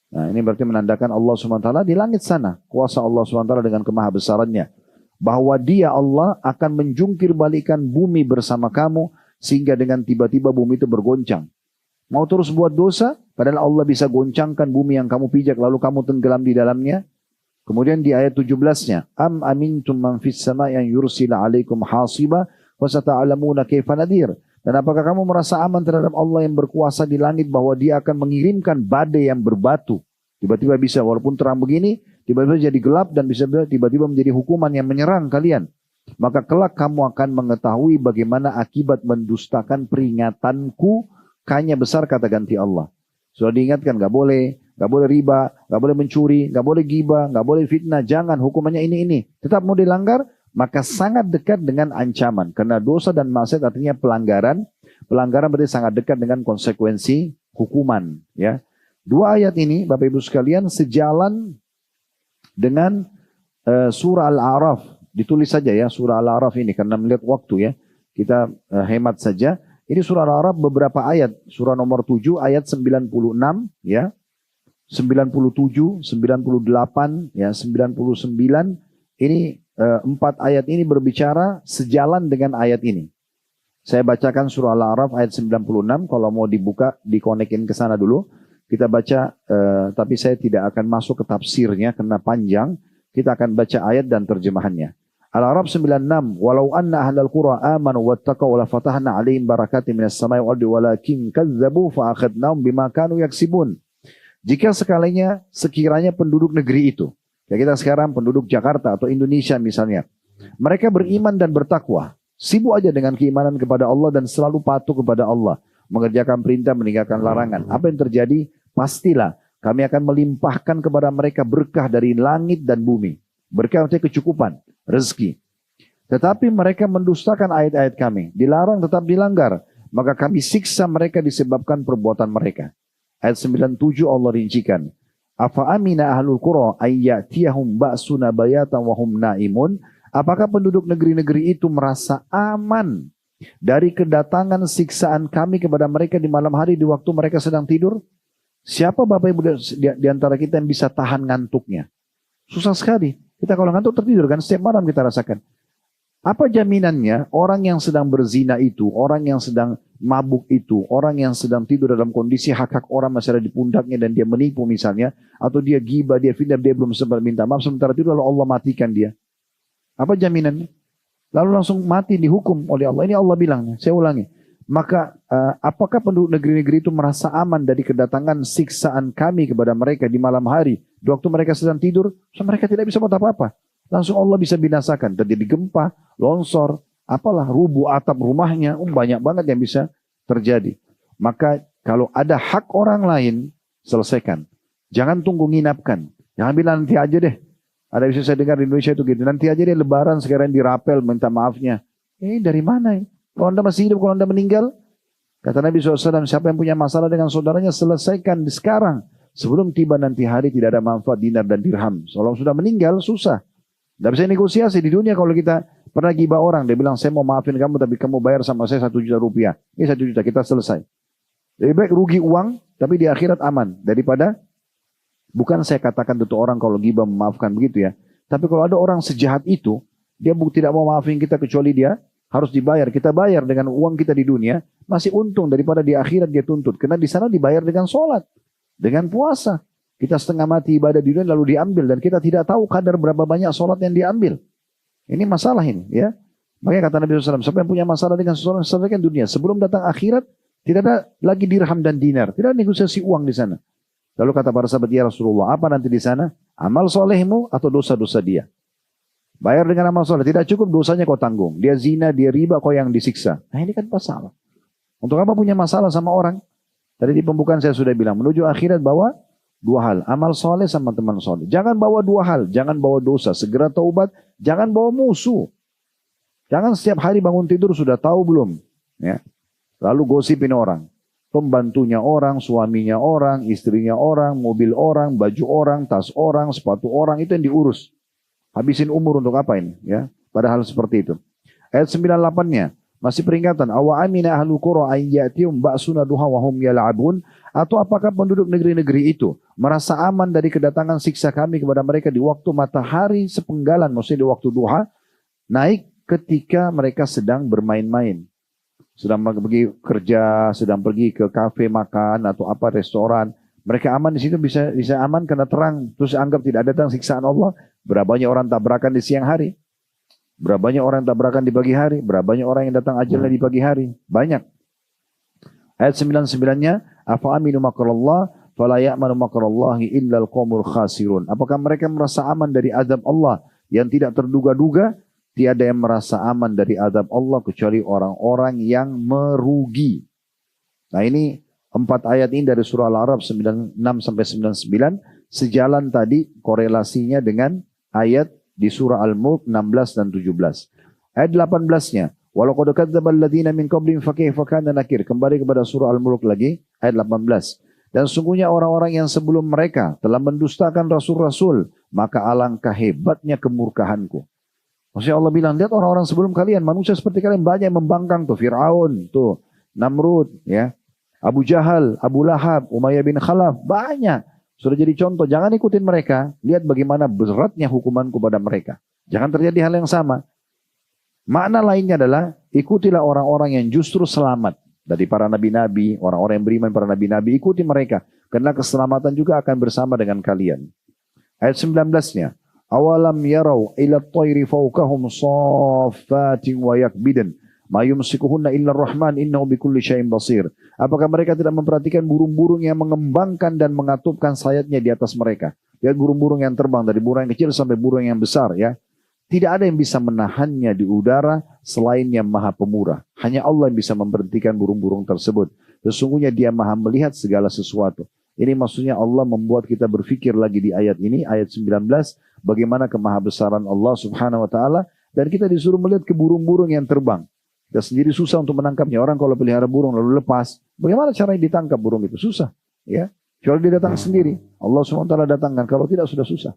Speaker 1: Nah, ini berarti menandakan Allah SWT di langit sana. Kuasa Allah SWT dengan kemahabesarannya. Bahwa dia Allah akan menjungkir balikan bumi bersama kamu sehingga dengan tiba-tiba bumi itu bergoncang. Mau terus buat dosa, padahal Allah bisa goncangkan bumi yang kamu pijak, lalu kamu tenggelam di dalamnya. Kemudian di ayat 17-nya, Am amintum man fis samai an yursila alaikum hasiba, wa sata'alamuna kaifa nadir. Dan apakah kamu merasa aman terhadap Allah yang berkuasa di langit, bahwa dia akan mengirimkan badai yang berbatu. Tiba-tiba bisa, walaupun terang begini, tiba-tiba jadi gelap dan bisa tiba-tiba menjadi hukuman yang menyerang kalian. Maka kelak kamu akan mengetahui bagaimana akibat mendustakan peringatanku. Kanya besar kata ganti Allah. Sudah diingatkan gak boleh riba, gak boleh mencuri, gak boleh ghibah, gak boleh fitnah. Jangan, hukumannya ini. Tetap mau dilanggar, maka sangat dekat dengan ancaman. Karena dosa dan maksiat artinya pelanggaran. Pelanggaran berarti sangat dekat dengan konsekuensi hukuman. Ya, Dua ayat ini Bapak Ibu sekalian sejalan dengan surah Al-A'raf. Ditulis saja ya surah Al-A'raf ini karena melihat waktu ya. Kita hemat saja. Ini surah Al-A'raf beberapa ayat. Surah nomor 7 ayat 96 ya. 97, 98, ya 99. Ini 4 ayat ini berbicara sejalan dengan ayat ini. Saya bacakan surah Al-A'raf ayat 96. Kalau mau dibuka, dikonekin ke sana dulu. Kita baca, tapi saya tidak akan masuk ke tafsirnya karena panjang. Kita akan baca ayat dan terjemahannya. Al-A'raf 96. Walau anna ahlal qura amanu wattaqaw la fatahna alaihim barakatin minas samai wal ardi walakin kazzabu fa akhadnahum bima kanu yaksibun. Jika sekiranya penduduk negeri itu, ya kita sekarang penduduk Jakarta atau Indonesia misalnya, mereka beriman dan bertakwa, sibuk aja dengan keimanan kepada Allah dan selalu patuh kepada Allah, mengerjakan perintah, meninggalkan larangan. Apa yang terjadi? Pastilah kami akan melimpahkan kepada mereka berkah dari langit dan bumi. Berkah untuk kecukupan, rezeki. Tetapi mereka mendustakan ayat-ayat kami, dilarang tetap dilanggar, maka kami siksa mereka disebabkan perbuatan mereka. Ayat 97 Allah rincikan. Afa amina ahlul qura ayyatiyahum ba'suna bayatan wa hum naimun. Apakah penduduk negeri-negeri itu merasa aman dari kedatangan siksaan kami kepada mereka di malam hari di waktu mereka sedang tidur? Siapa Bapak Ibu di antara kita yang bisa tahan ngantuknya? Susah sekali. Kita kalau ngantuk tertidur kan setiap malam kita rasakan. Apa jaminannya orang yang sedang berzina itu, orang yang sedang mabuk itu, orang yang sedang tidur dalam kondisi hak-hak orang masih ada di pundaknya dan dia menipu misalnya, atau dia gibah, dia fitnah, dia belum sempat minta maaf, sementara tidur lalu Allah matikan dia. Apa jaminannya? Lalu langsung mati dihukum oleh Allah. Ini Allah bilang, saya ulangi. Maka apakah penduduk negeri-negeri itu merasa aman dari kedatangan siksaan kami kepada mereka di malam hari, di waktu mereka sedang tidur, so mereka tidak bisa buat apa-apa. Langsung Allah bisa binasakan. Terjadi gempa, longsor, apalah rubuh atap rumahnya. Banyak banget yang bisa terjadi. Maka kalau ada hak orang lain, selesaikan. Jangan tunggu nginapkan. Jangan bilang nanti aja deh. Ada bisa saya dengar di Indonesia itu gitu. Nanti aja deh lebaran sekarang dirapel minta maafnya. Dari mana ya? Kalau Anda masih hidup, kalau Anda meninggal. Kata Nabi SAW, siapa yang punya masalah dengan saudaranya, selesaikan sekarang. Sebelum tiba nanti hari tidak ada manfaat dinar dan dirham. Kalau sudah meninggal, susah. Tidak bisa negosiasi di dunia. Kalau kita pernah gibah orang, dia bilang saya mau maafin kamu tapi kamu bayar sama saya 1 juta rupiah. Ini 1 juta kita selesai. Lebih baik rugi uang tapi di akhirat aman daripada, bukan saya katakan itu orang kalau gibah memaafkan begitu ya. Tapi kalau ada orang sejahat itu, dia tidak mau maafin kita kecuali dia harus dibayar. Kita bayar dengan uang kita di dunia masih untung daripada di akhirat dia tuntut. Karena di sana dibayar dengan sholat, dengan puasa. Kita setengah mati ibadah di dunia lalu diambil dan kita tidak tahu kadar berapa banyak sholat yang diambil. Ini masalah ini ya. Makanya kata Nabi SAW, siapa yang punya masalah dengan seseorang selesaikan dunia. Sebelum datang akhirat tidak ada lagi dirham dan dinar, tidak ada negosiasi uang di sana. Lalu kata para sahabat, ya Rasulullah, apa nanti di sana? Amal solehmu atau dosa-dosa dia? Bayar dengan amal soleh, tidak cukup dosanya kau tanggung. Dia zina, dia riba, kau yang disiksa. Nah ini kan masalah. Untuk apa punya masalah sama orang? Tadi di pembukaan saya sudah bilang, menuju akhirat bawa 2 hal, amal soleh sama teman soleh. Jangan bawa 2 hal, jangan bawa dosa, segera taubat, jangan bawa musuh. Jangan setiap hari bangun tidur sudah tahu belum, ya. Lalu gosipin orang, pembantunya orang, suaminya orang, istrinya orang, mobil orang, baju orang, tas orang, sepatu orang, itu yang diurus. Habisin umur untuk apa ini, ya? Padahal seperti itu. Ayat 98-nya masih peringatan, awa amina ahlu qura ayyatihum ba'suna duha wa hum yal'abun. Atau apakah penduduk negeri-negeri itu merasa aman dari kedatangan siksa kami kepada mereka di waktu matahari sepenggalan, maksudnya di waktu duha, naik ketika mereka sedang bermain-main. Sedang pergi kerja, sedang pergi ke kafe makan atau apa restoran. Mereka aman di situ, bisa aman karena terang. Terus anggap tidak datang siksaan Allah. Berapa banyak orang tabrakan di siang hari? Berapa banyak orang tabrakan di pagi hari? Berapa banyak orang yang datang ajalnya di pagi hari? Banyak. Ayat 99-nya, afa aminu makrallah fala ya'manu makrallahi illa al-qaumul khasirun. Apakah mereka merasa aman dari azab Allah yang tidak terduga-duga? Tiada yang merasa aman dari azab Allah kecuali orang-orang yang merugi. Nah ini 4 ayat ini dari surah Al-A'raf 96 sampai 99 sejalan tadi korelasinya dengan ayat di surah Al-Mulk 16 dan 17. Ayat 18-nya, walau qad kadzdzaba alladziina min qablihim fakaifa kana nakir. Kembali kepada surah Al-Mulk lagi ayat 18. Dan sungguhnya orang-orang yang sebelum mereka telah mendustakan rasul-rasul, maka alangkah hebatnya kemurkahanku. Maksudnya Allah bilang, lihat orang-orang sebelum kalian, manusia seperti kalian banyak yang membangkang tuh, Fir'aun, tuh, Namrud, ya, Abu Jahal, Abu Lahab, Umayyah bin Khalaf, banyak. Sudah jadi contoh, jangan ikutin mereka, lihat bagaimana beratnya hukumanku pada mereka. Jangan terjadi hal yang sama. Makna lainnya adalah, ikutilah orang-orang yang justru selamat. Dari para nabi-nabi, orang-orang yang beriman para nabi-nabi, ikuti mereka. Karena keselamatan juga akan bersama dengan kalian. Ayat 19-nya. Awalam yarau ila at-tayri fawqahum saffatin wa yakbidan ma yumsikuhunna illa ar-rahman innahu bikulli syai'in basir. Apakah mereka tidak memperhatikan burung-burung yang mengembangkan dan mengatupkan sayapnya di atas mereka? Lihat burung-burung yang terbang dari burung yang kecil sampai burung yang besar, ya. Tidak ada yang bisa menahannya di udara selain yang Maha Pemurah. Hanya Allah yang bisa memberhentikan burung-burung tersebut. Sesungguhnya Dia Maha melihat segala sesuatu. Ini maksudnya Allah membuat kita berfikir lagi di ayat ini, ayat 19, bagaimana kemahabesaran Allah Subhanahu wa taala, dan kita disuruh melihat ke burung-burung yang terbang. Kita sendiri susah untuk menangkapnya. Orang kalau pelihara burung lalu lepas, bagaimana caranya ditangkap burung itu? Susah, ya. Kalau dia datang sendiri, Allah Subhanahu wa taala datangkan, kalau tidak sudah susah.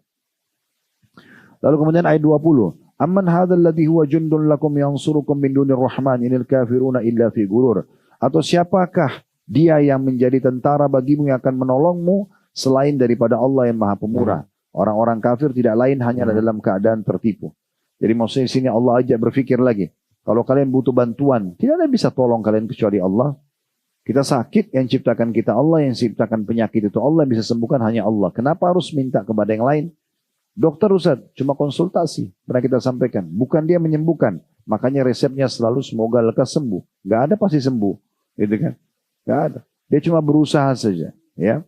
Speaker 1: Lalu kemudian ayat 20, amman hadzal ladzi huwa jundun lakum yansurukum min dunir rahman inil kafiruna illa fi gurur. Atau siapakah Dia yang menjadi tentara bagimu yang akan menolongmu selain daripada Allah yang Maha Pemurah. Orang-orang kafir tidak lain hanya dalam keadaan tertipu. Jadi maksudnya di sini Allah ajak berfikir lagi. Kalau kalian butuh bantuan, tidak ada yang bisa tolong kalian kecuali Allah. Kita sakit, yang ciptakan kita Allah, yang ciptakan penyakit itu Allah, yang bisa sembuhkan hanya Allah. Kenapa harus minta kepada yang lain? Dokter Ustaz, cuma konsultasi. Pernah kita sampaikan. Bukan dia menyembuhkan. Makanya resepnya selalu semoga lekas sembuh. Gak ada pasti sembuh. Gitu kan? Gak ada. Dia cuma berusaha saja. Ya.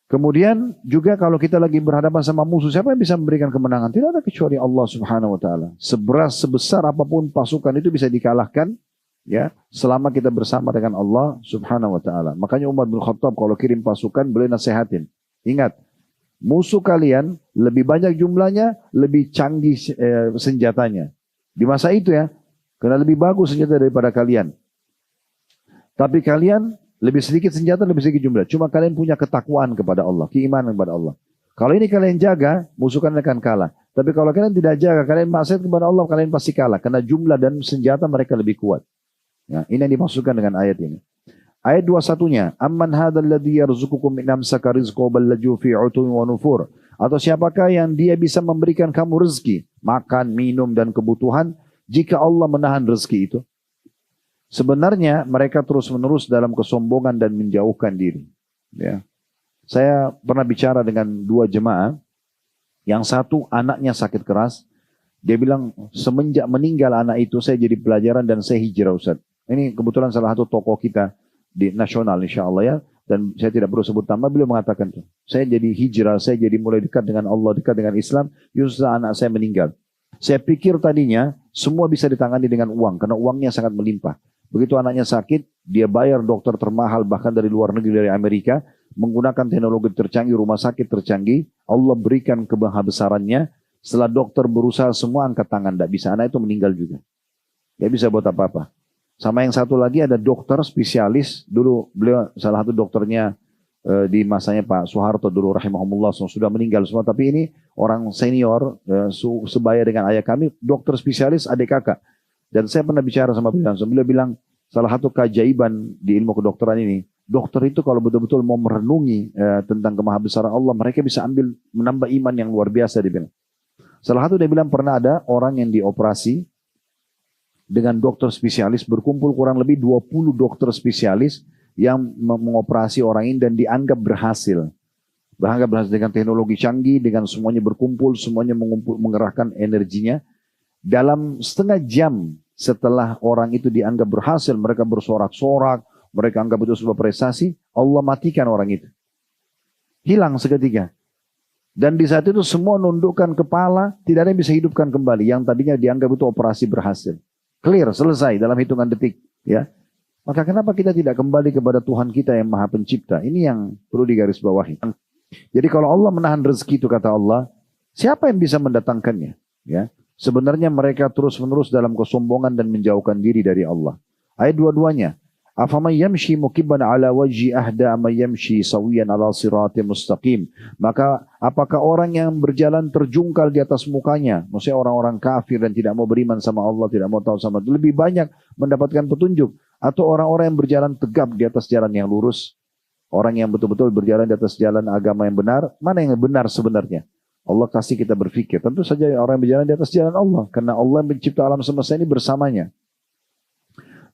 Speaker 1: Kemudian juga kalau kita lagi berhadapan sama musuh, siapa yang bisa memberikan kemenangan? Tidak ada kecuali Allah Subhanahu wa taala. Sebesar apapun pasukan itu bisa dikalahkan, ya, selama kita bersama dengan Allah Subhanahu wa taala. Makanya Umar bin Khattab kalau kirim pasukan boleh nasihatin. Ingat, musuh kalian lebih banyak jumlahnya, lebih canggih senjatanya. Di masa itu ya, karena lebih bagus senjata daripada kalian. Tapi kalian lebih sedikit senjata, lebih sedikit jumlah. Cuma kalian punya ketakwaan kepada Allah, keimanan kepada Allah. Kalau ini kalian jaga, musuh kalian akan kalah. Tapi kalau kalian tidak jaga, kalian maksiat kepada Allah, kalian pasti kalah. Karena jumlah dan senjata mereka lebih kuat. Ya, ini yang dimaksudkan dengan ayat ini. Ayat 21-nya, amman hadzal ladzi yarzuqukum min amsaka rizqahu bal laju fi utun wa nufur. Atau siapakah yang Dia bisa memberikan kamu rezeki, makan, minum dan kebutuhan jika Allah menahan rezeki itu? Sebenarnya mereka terus-menerus dalam kesombongan dan menjauhkan diri. Ya. Saya pernah bicara dengan dua jemaah. Yang satu anaknya sakit keras. Dia bilang semenjak meninggal anak itu saya jadi pelajaran dan saya hijrah Ustaz. Ini kebetulan salah satu tokoh kita di nasional insya Allah ya. Dan saya tidak perlu sebut nama, beliau mengatakan itu. Saya jadi hijrah, saya jadi mulai dekat dengan Allah, dekat dengan Islam. Justru anak saya meninggal. Saya pikir tadinya semua bisa ditangani dengan uang. Karena uangnya sangat melimpah. Begitu anaknya sakit, dia bayar dokter termahal bahkan dari luar negeri, dari Amerika, menggunakan teknologi tercanggih, rumah sakit tercanggih. Allah berikan kebesarannya. Setelah dokter berusaha semua angkat tangan, tidak bisa. Anak itu meninggal juga. Tidak bisa buat apa-apa. Sama yang satu lagi ada dokter spesialis. Dulu beliau salah satu dokternya di masanya Pak Soeharto dulu rahimahumullah sudah meninggal semua. Tapi ini orang senior sebaya dengan ayah kami, dokter spesialis adik kakak. Dan saya pernah bicara sama beliau, beliau bilang salah satu keajaiban di ilmu kedokteran ini, dokter itu kalau betul-betul mau merenungi tentang kemahabesaran Allah, mereka bisa menambah iman yang luar biasa. Dia bilang. Salah satu dia bilang pernah ada orang yang dioperasi dengan dokter spesialis, berkumpul kurang lebih 20 dokter spesialis yang mengoperasi orang ini dan dianggap berhasil. Dianggap berhasil dengan teknologi canggih, dengan semuanya berkumpul, semuanya mengerahkan energinya. Dalam setengah jam setelah orang itu dianggap berhasil, mereka bersorak-sorak, mereka anggap itu sebuah prestasi, Allah matikan orang itu. Hilang seketika. Dan di saat itu semua nundukkan kepala, tidak ada yang bisa hidupkan kembali. Yang tadinya dianggap itu operasi berhasil. Clear, selesai dalam hitungan detik. Ya. Maka kenapa kita tidak kembali kepada Tuhan kita yang Maha Pencipta? Ini yang perlu digarisbawahi. Jadi kalau Allah menahan rezeki itu kata Allah, siapa yang bisa mendatangkannya? Ya. Sebenarnya mereka terus-menerus dalam kesombongan dan menjauhkan diri dari Allah. Ayat dua-duanya. Afaman yamshi mukibban ala wajhi ahda man yamshi sawiyan ala siratim mustaqim. Maka apakah orang yang berjalan terjungkal di atas mukanya, maksudnya orang-orang kafir dan tidak mau beriman sama Allah, tidak mau tahu sama Allah, lebih banyak mendapatkan petunjuk, atau orang-orang yang berjalan tegap di atas jalan yang lurus? Orang yang betul-betul berjalan di atas jalan agama yang benar, mana yang benar sebenarnya? Allah kasih kita berpikir. Tentu saja orang yang berjalan di atas jalan Allah, karena Allah yang mencipta alam semesta ini bersamanya.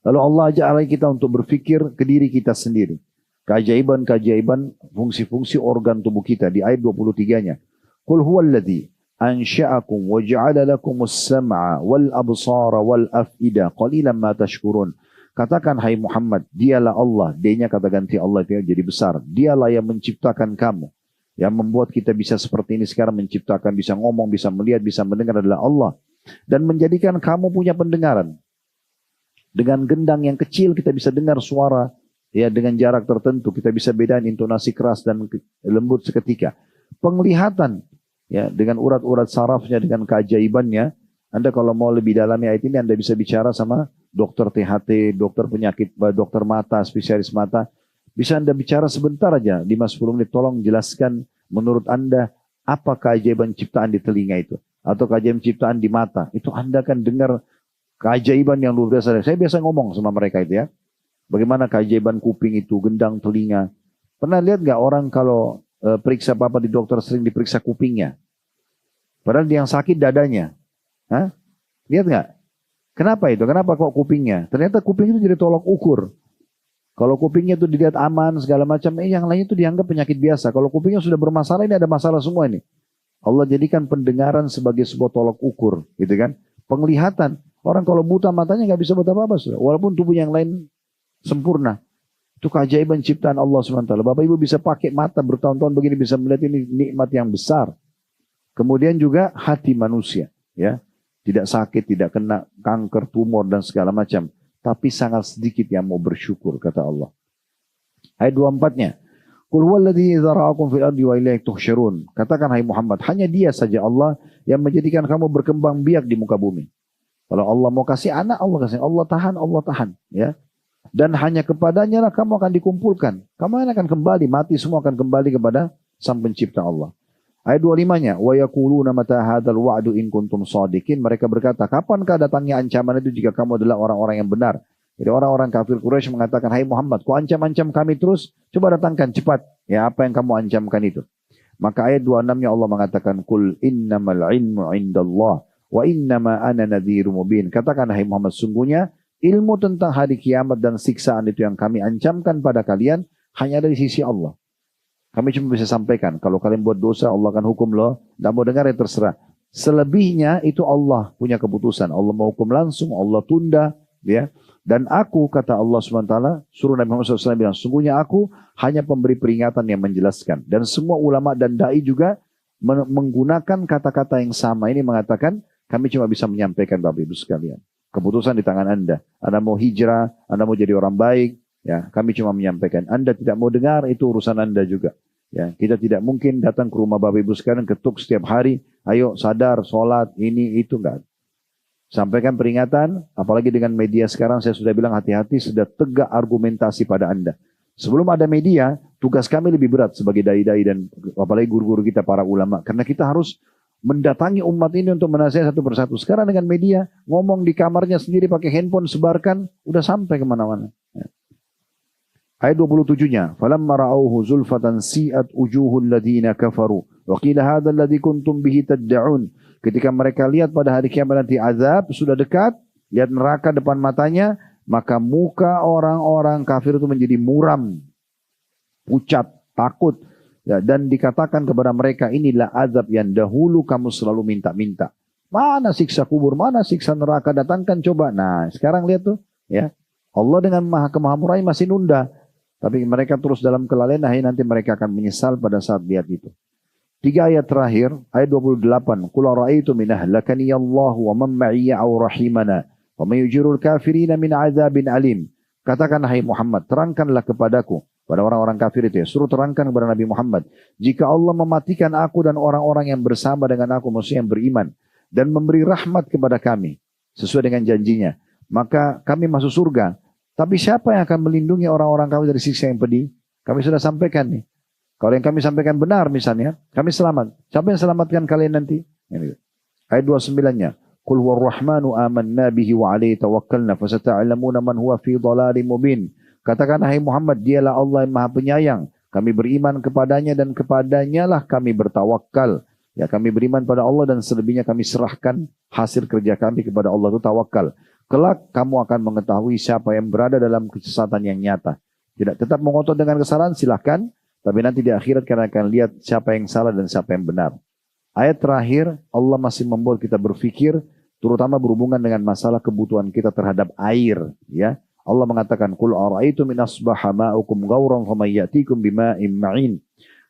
Speaker 1: Lalu Allah ajak kita untuk berpikir ke diri kita sendiri. Keajaiban-keajaiban fungsi-fungsi organ tubuh kita di ayat 23-nya. Qul huwallazi ansha'akum wa ja'ala lakumus sam'a wal absara wal af'ida qalilan ma tashkurun. Katakan hai Muhammad, dialah Allah. D-nya kata ganti Allah itu jadi besar. Dialah yang menciptakan kamu. Yang membuat kita bisa seperti ini sekarang, menciptakan, bisa ngomong, bisa melihat, bisa mendengar adalah Allah. Dan menjadikan kamu punya pendengaran. Dengan gendang yang kecil kita bisa dengar suara, ya, dengan jarak tertentu kita bisa bedain intonasi keras dan lembut seketika. Penglihatan, ya, dengan urat-urat sarafnya, dengan keajaibannya. Anda kalau mau lebih dalami ayat ini, Anda bisa bicara sama dokter THT, dokter penyakit, dokter mata, spesialis mata. Bisa Anda bicara sebentar aja, 5-10 menit, tolong jelaskan menurut Anda apa keajaiban ciptaan di telinga itu, atau keajaiban ciptaan di mata. Itu Anda akan dengar keajaiban yang luar biasa. Saya biasa ngomong sama mereka itu, ya. Bagaimana keajaiban kuping itu, gendang telinga. Pernah lihat gak orang kalau periksa apa di dokter sering diperiksa kupingnya? Padahal yang sakit dadanya. Hah? Lihat gak? Kenapa itu? Kenapa kok kupingnya? Ternyata kuping itu jadi tolok ukur. Kalau kupingnya itu dilihat aman segala macam, yang lain itu dianggap penyakit biasa. Kalau kupingnya sudah bermasalah, ini ada masalah semua ini. Allah jadikan pendengaran sebagai sebuah tolok ukur, gitu kan? Penglihatan. Orang kalau buta matanya nggak bisa buat apa-apa, walaupun tubuh yang lain sempurna. Itu keajaiban ciptaan Allah SWT. Bapak Ibu bisa pakai mata bertahun-tahun begini, bisa melihat, ini nikmat yang besar. Kemudian juga hati manusia, ya, tidak sakit, tidak kena kanker, tumor dan segala macam. Tapi sangat sedikit yang mau bersyukur, kata Allah. Ayat 24-nya. Qul huwallazi dzara'akum fil ardi wa ilaihi tuhsyurun. Katakan hai Muhammad, hanya Dia saja Allah yang menjadikan kamu berkembang biak di muka bumi. Kalau Allah mau kasih anak, Allah kasih. Allah tahan, ya. Dan hanya kepadanya lah kamu akan dikumpulkan. Kamu akan kembali, mati semua akan kembali kepada Sang Pencipta Allah. Ayat 25-nya, wa yaquluna mata hadzal wa'du in kuntum shadiqin. Mereka berkata, kapankah datangnya ancaman itu jika kamu adalah orang-orang yang benar? Jadi orang-orang kafir Quraisy mengatakan, hai Muhammad, kau ancam-ancam kami terus? Coba datangkan cepat. Ya, apa yang kamu ancamkan itu? Maka ayat 26-nya Allah mengatakan, qul innamal ilmu indallah wa innama ana nadhirum mubin. Katakan hai Muhammad, sungguhnya ilmu tentang hari kiamat dan siksaan itu yang kami ancamkan pada kalian hanya dari sisi Allah. Kami cuma bisa sampaikan, kalau kalian buat dosa Allah akan hukum loh. Tidak mau dengar ya terserah. Selebihnya itu Allah punya keputusan. Allah mau hukum langsung, Allah tunda, ya. Dan aku, kata Allah SWT, suruh Nabi Muhammad SAW bilang, sungguhnya aku hanya pemberi peringatan yang menjelaskan. Dan semua ulama dan da'i juga menggunakan kata-kata yang sama ini, mengatakan kami cuma bisa menyampaikan, Bapak Ibu sekalian. Keputusan di tangan Anda. Anda mau hijrah, Anda mau jadi orang baik, ya, kami cuma menyampaikan. Anda tidak mau dengar, itu urusan Anda juga. Ya, kita tidak mungkin datang ke rumah Bapak Ibu sekalian, ketuk setiap hari, ayo sadar, sholat, ini, itu, enggak. Sampaikan peringatan, apalagi dengan media sekarang, saya sudah bilang hati-hati, sudah tegak argumentasi pada Anda. Sebelum ada media, tugas kami lebih berat sebagai dai-dai dan apalagi guru-guru kita, para ulama. Karena kita harus mendatangi umat ini untuk menasihati satu persatu. Sekarang dengan media, ngomong di kamarnya sendiri pakai handphone, sebarkan, udah sampai kemana-mana. Ya. Ayat 27-nya, falamma ra'awhu zulfatan si'at ujuhul ladhina kafaru wa qila hadzal ladzi kuntum bihi tad'un. Ketika mereka lihat pada hari kiamat nanti azab sudah dekat, lihat neraka depan matanya, maka muka orang-orang kafir itu menjadi muram, pucat, takut. Ya, dan dikatakan kepada mereka, inilah azab yang dahulu kamu selalu minta-minta. Mana siksa kubur, mana siksa neraka, datangkan coba. Nah, sekarang lihat tuh, ya. Allah dengan maha kemahamurahnya masih nunda. Tapi mereka terus dalam kelalaian, nanti mereka akan menyesal pada saat lihat itu. 3 ayat terakhir, ayat 28. Qul ara'aytum min ahlakani Allah wa man ma'iya aw rahimana wa may yujirul kafirina min adzabin alim. Katakan hai Muhammad, terangkanlah kepadaku. Pada orang-orang kafir itu ya, suruh terangkan kepada Nabi Muhammad. Jika Allah mematikan aku dan orang-orang yang bersama dengan aku, maksudnya yang beriman, dan memberi rahmat kepada kami, sesuai dengan janjinya, maka kami masuk surga. Tapi siapa yang akan melindungi orang-orang kami dari siksa yang pedih? Kami sudah sampaikan nih. Kalau yang kami sampaikan benar misalnya, kami selamat. Siapa yang selamatkan kalian nanti? Ini. Ayat 29-nya. Qul huwarrahmanu amanna bihi wa alaihi tawakkalna fasata'lamuna man huwa fi dhalalim mubin. Katakan hai Muhammad, dialah Allah yang Maha Penyayang. Kami beriman kepadanya dan kepadanya lah kami bertawakal. Ya, kami beriman pada Allah dan selebihnya kami serahkan hasil kerja kami kepada Allah, itu tawakal. Kelak kamu akan mengetahui siapa yang berada dalam kesesatan yang nyata. Tidak tetap mengotot dengan kesalahan silahkan, tapi nanti di akhirat kalian akan lihat siapa yang salah dan siapa yang benar. Ayat terakhir Allah masih membuat kita berpikir, terutama berhubungan dengan masalah kebutuhan kita terhadap air. Ya, Allah mengatakan, "Qul ara'aytum in asbaha ma'ukum ghauran faman ya'tikum bima'in ma'in."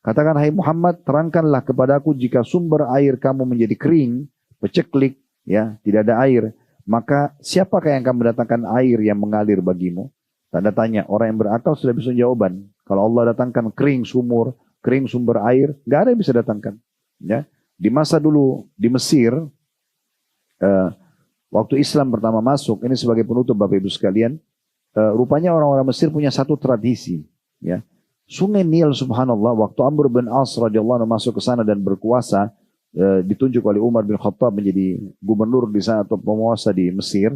Speaker 1: Katakan hai Muhammad, terangkanlah kepadaku jika sumber air kamu menjadi kering, peceklik, ya, tidak ada air, maka siapakah yang akan mendatangkan air yang mengalir bagimu? Tanda tanya, orang yang berakal sudah bisa jawaban. Kalau Allah datangkan kering sumur, kering sumber air, nggak ada yang bisa datangkan. Ya, di masa dulu di Mesir, waktu Islam pertama masuk, ini sebagai penutup Bapak Ibu sekalian, rupanya orang-orang Mesir punya satu tradisi. Ya, Sungai Nil, subhanallah, waktu Amr bin As radhiyallahu anhu masuk ke sana dan berkuasa, ditunjuk oleh Umar bin Khattab menjadi gubernur di sana atau penguasa di Mesir.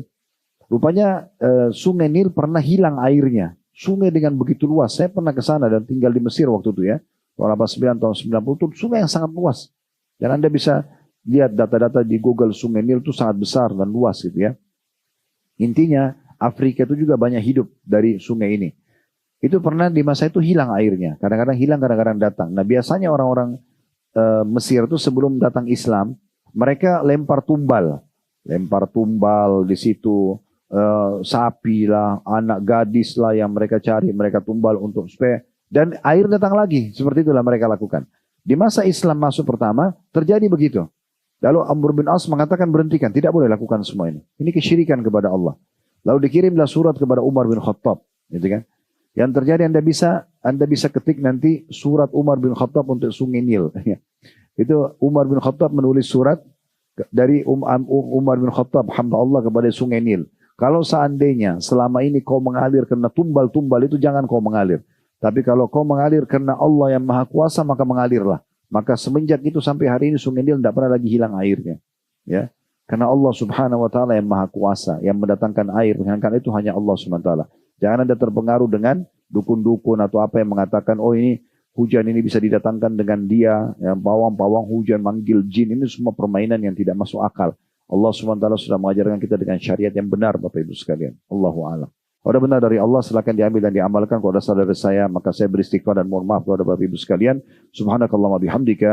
Speaker 1: Rupanya Sungai Nil pernah hilang airnya. Sungai dengan begitu luas. Saya pernah ke sana dan tinggal di Mesir waktu itu ya. Tahun 89 tahun 90 itu sungai yang sangat luas. Dan Anda bisa lihat data-data di Google, Sungai Nil itu sangat besar dan luas gitu ya. Intinya Afrika itu juga banyak hidup dari sungai ini. Itu pernah di masa itu hilang airnya. Kadang-kadang hilang, kadang-kadang datang. Nah biasanya orang-orang Mesir itu sebelum datang Islam, mereka lempar tumbal. Lempar tumbal di situ. Sapi lah, anak gadis lah yang mereka cari, mereka tumbal untuk supaya, dan air datang lagi, seperti itulah mereka lakukan. Di masa Islam masuk pertama, terjadi begitu. Lalu Amr bin As mengatakan berhentikan, tidak boleh lakukan semua ini. Ini kesyirikan kepada Allah. Lalu dikirimlah surat kepada Umar bin Khattab, gitu kan? Yang terjadi Anda bisa ketik nanti surat Umar bin Khattab untuk Sungai Nil. Itu Umar bin Khattab menulis surat dari Umar bin Khattab, hamba Allah, kepada Sungai Nil. Kalau seandainya selama ini kau mengalir karena tumbal-tumbal itu, jangan kau mengalir. Tapi kalau kau mengalir karena Allah yang Maha Kuasa, maka mengalirlah. Maka semenjak itu sampai hari ini Sungai Nil tidak pernah lagi hilang airnya. Ya, karena Allah Subhanahu Wa Taala yang Maha Kuasa, yang mendatangkan air. Karena itu hanya Allah Subhanahu Wa Taala. Jangan Anda terpengaruh dengan dukun-dukun atau apa yang mengatakan, oh ini hujan ini bisa didatangkan dengan dia, yang pawang-pawang hujan manggil jin. Ini semua permainan yang tidak masuk akal. Allah SWT sudah mengajarkan kita dengan syariat yang benar, Bapak Ibu sekalian. Allahu a'lam. Kalau ada benar dari Allah, silakan diambil dan diamalkan. Kalau ada salah dari saya, maka saya beristighfar dan mohon maaf kepada Bapak Ibu sekalian. Subhanakallahumma bihamdika.